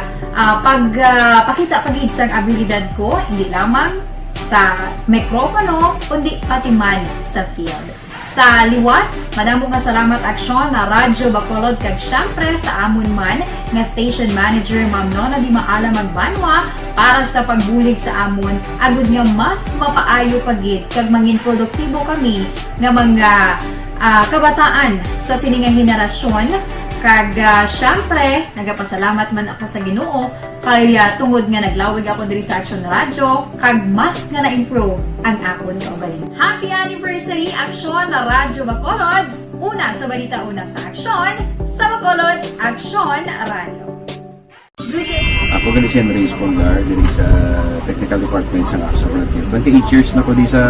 pagpakita pagid sang abilidad ko hindi lamang sa mikropono kundi pati man sa field. Sa liwat, madamo nga salamat Aksyon na Radyo Bacolod kag syempre sa amon man nga station manager Ma'am Nona Di Maala Magbanwa para sa pagbulig sa amon agud nga mas mapaayo pagid kag mangin produktibo kami nga mga kabataan sa sininga henerasyon. Kag syempre, nagapasalamat man ako sa Ginoo kay tungod nga naglawig ako diri sa Action Radio kag mas nga na-improve ang akon kaugalingon. Happy anniversary Action Radio Bacolod! Una sa balita, una sa Action, sa Bacolod, Action Radio. Good day!
Ako gali si Henry Espolgar diri sa Technical Department sa Action Radio. 28 years na ko di sa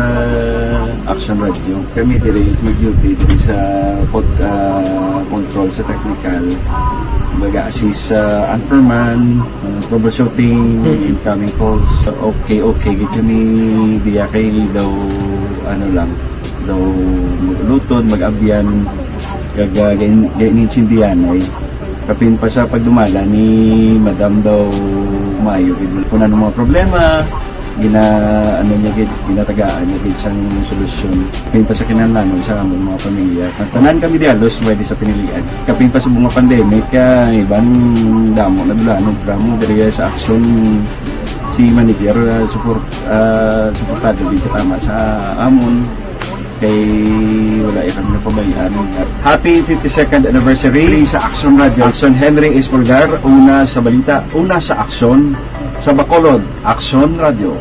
Action Radio. Kami diri mag-duty diri sa control sa technical. Mag-assist sa anchorman, troubleshooting, incoming calls. Okay. Gito ni diya kay daw daw lutod, mag-abyan, kag ganinsindihan ay kapin pa sa pagdumala ni Madam daw maayo kung ano mga problema ginatagaan niya gid sang solusyon kapin pa sa kinahanglan sa among mga pamilya. Tanan kami dialos pwede sa pinilian kapin pa sa mga pandemic iban damo na dulanog dramo diri sa Action si manager suportado dito tama sa amon kay wala ikang napabayaan. Happy 52nd anniversary sa Action Radio. Action Henry Espolgar, una sa balita, una sa Action, sa Bacolod, Action Radio.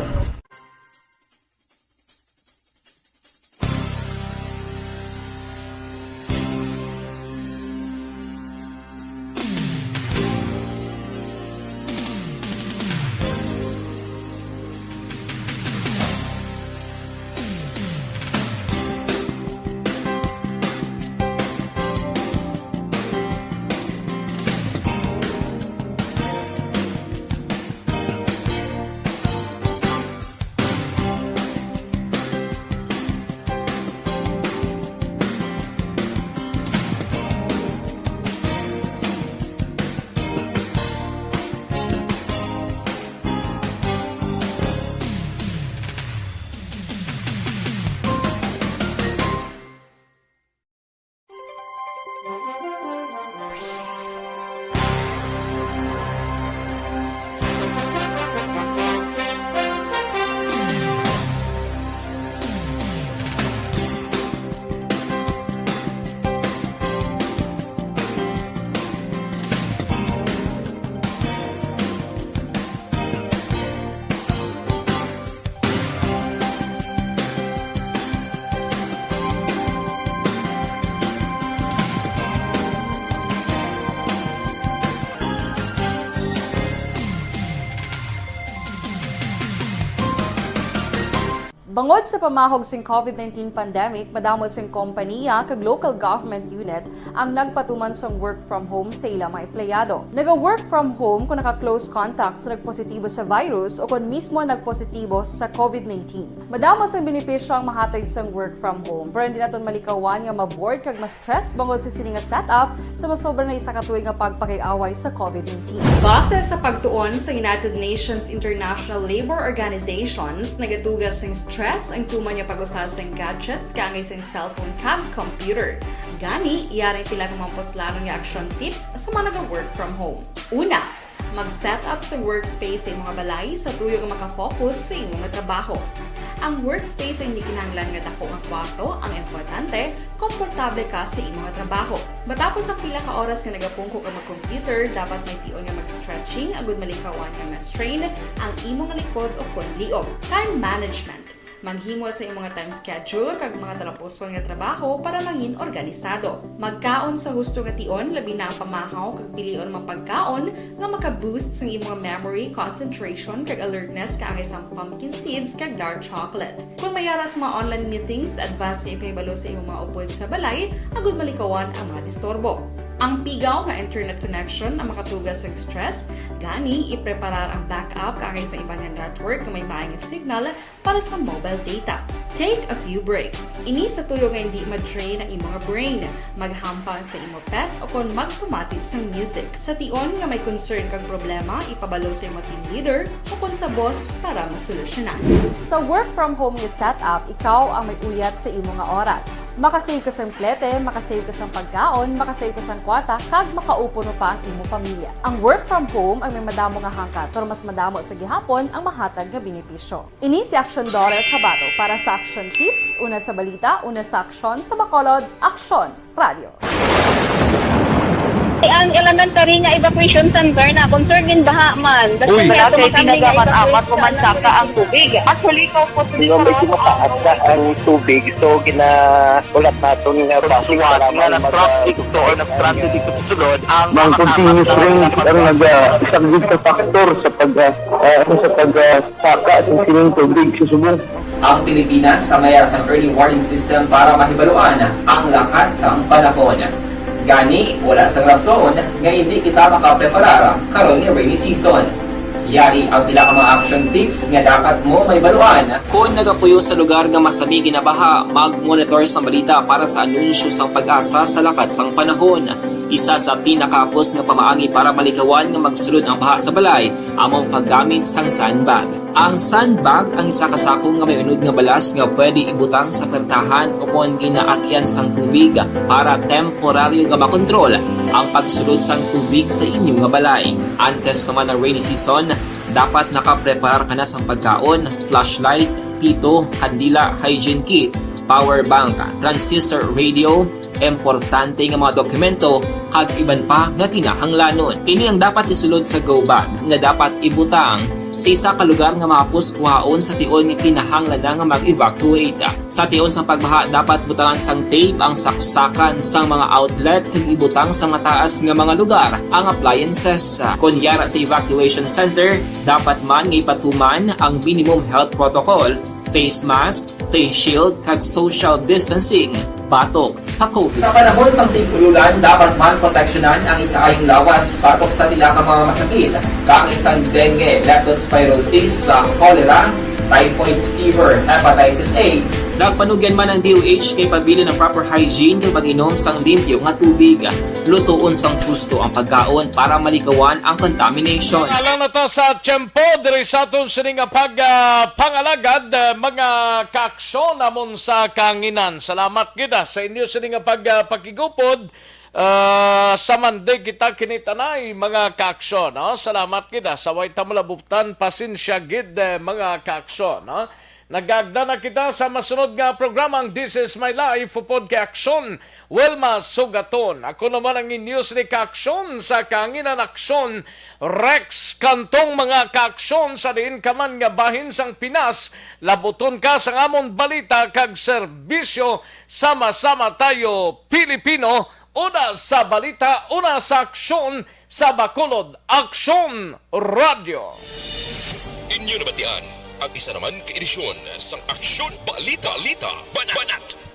Bangod sa pamahog sing COVID-19 pandemic, madamo sing kompanya kag local government unit ang nagpatuman sang work from home sa ilang mga empleyado. Naga-work from home kung naka-close contacts na nagpositibo sa virus o kung mismo nagpositibo sa COVID-19. Madamo sang benepisyo ang mahatag sang work from home, pero hindi naton malikawan nga maboard kag ma-stress bangod sa sini nga setup sa masobra na isa ka tuig nga pagpakiaway sa COVID-19. Base sa pagtuon sa United Nations International Labour Organizations, nagatugas sing stress ang tuman niya pag-usas ng gadgets kangay sing cellphone kag computer. Gani, iyaring tila ng mga poslanong nga action tips sa mga nag-work from home. Una, mag-set up sa workspace sa mga balay sa tuyo nga makafocus sa imong trabaho. Ang workspace ay hindi kinahanglan nga dako nga kwarto, ang importante, komportable ka sa imong trabaho. Matapos ang pila ka oras nga nagapungko ka mag-computer, dapat may tion nga mag-stretching agud malikawan nga ma-strain ang imong likod o konliog. Time management. Maghimo sa imong mga time schedule kag mga talapuson nga trabaho para mangin organisado. Magkaon sa husto nga tion, labi na ang pamahaw kag pilion mga pagkaon nga maka-boost sa imong memory, concentration kag alertness kaangay sa pumpkin seeds kag dark chocolate. Kung mayara sa mga online meetings, advance nga ipahibalo sa imong mga upod sa balay, agud malikawan ang mga disturbo. Ang pigaw nga internet connection ang makatugas sa stress, gani ipreparar ang backup kaangay sa ibang nga network na may maayong signal para sa mobile data. Take a few breaks. Ini sa tuyo nga hindi ma-drain ang imong brain, maghampang sa imong pet o kung magpumatit sa music. Sa tion nga may concern kag problema, ipabalo sa imong team leader o kung sa boss para masolusyonan. Sa work from home nga setup, ikaw ang may uyat sa imong nga oras. Makasave ka sa plete, makasave ka sa pagkaon, makasave ka sa kwata, kag makaupo no pa ang imong pamilya. Ang work from home ay may madamo nga hangkat, pero mas madamo sa gihapon ang mahatag nga benepisyo. Ini si Action Dorel Cabato para sa Action Tips, una sa balita, una sa aksyon sa Bacolod, Aksyon Radio.
Ang elementary nga evacuation center na concern din baha man.
Uy, kasi pinagamat-amat pumansaka ang tubig. Actually, ikaw po sa medyo mataas na ang tubig. So, ulat natin nga pasiwala nga nag-traffic to or nag-transit dito sa sunod. Ang continuous rain ang nag-isagid sa factor sa pagsaka sa sining tubig sa subong.
Ang Pilipinas sa mayroon sa early warning system para mahibaluan ang lakas ng panahon. Gani, wala sa rason nga hindi kita makapreparar karon ni rainy season. Yari ang pila ka mga action tips nga dapat mo may baluan. Kung nagapuyo sa lugar nga masabi ginabaha, mag-monitor sa balita para sa anunsyo sang pag-asa sa lakas sang panahon. Isa sa pinakapos nga pamaagi para malikawan nga magsulod ang baha sa balay, among paggamit sang sandbag. Ang sandbag ang isa kasakong nga may unod nga balas nga pwede ibutang sa pertahan o kung ginaagyan sang tubig para temporaryo nga makontrol ang pagsulod sang tubig sa inyong nga balay. Antes naman ng rainy season, dapat nakapreparar ka na sang pagkaon, flashlight, pito, kandila, hygiene kit, power bank, transistor radio, importante nga mga dokumento, kag iban pa nga kinahanglanon. Ini ang dapat isulod sa go bag nga dapat ibutang sa isa ka lugar nga mapos kuhaon sa tion nga kinahanglan nga mag-evacuate. Sa tion sa pagbaha, dapat butangan sang tape ang saksakan sang mga outlet kag ibutang sa mataas nga mga lugar ang appliances. Kunyara sa evacuation center, dapat man nga ipatuman ang minimum health protocol, face mask, face shield, kag social distancing. Batok sa COVID. Sa panahon sa tingkululan, dapat man proteksyonan ang ikaayong lawas batok sa tila ka mga masakit. Kang isang dengue, leptospirosis, cholera, typhoid fever, hepatitis A. Nagpanugyan man ang DOH kay pabili ng proper hygiene kay pag-inom sang limpyo nga tubig. Lutuon sang gusto ang pagkaon para malikawan ang contamination.
Alam na to sa tiyempo, diri sa aton sining pangalagad, mga kaaksyon namon sa kanginan. Salamat kita sa inyo sining pagpakigupod. Sa Monday kita kinitanay mga kaaksyon. No? Salamat kita sa way tamulabutan, pasensya gid mga kaaksyon. No? Nagagda na kita sa masunod nga programang This is My Life upod kay Aksyon Wilma Sugaton. Ako naman ang news ni Kaaksyon sa Kanginan Aksyon Rex Kantong mga kaaksyon sa diin kaman nga bahin sang Pinas. Labuton ka sa amon balita kag serbisyo. Sama-sama tayo Pilipino. Una sa balita, una sa aksyon sa Bacolod Aksyon Radio.
Inyo nabatian ang isa naman ka edisyon sang Aksyon Balita Banat.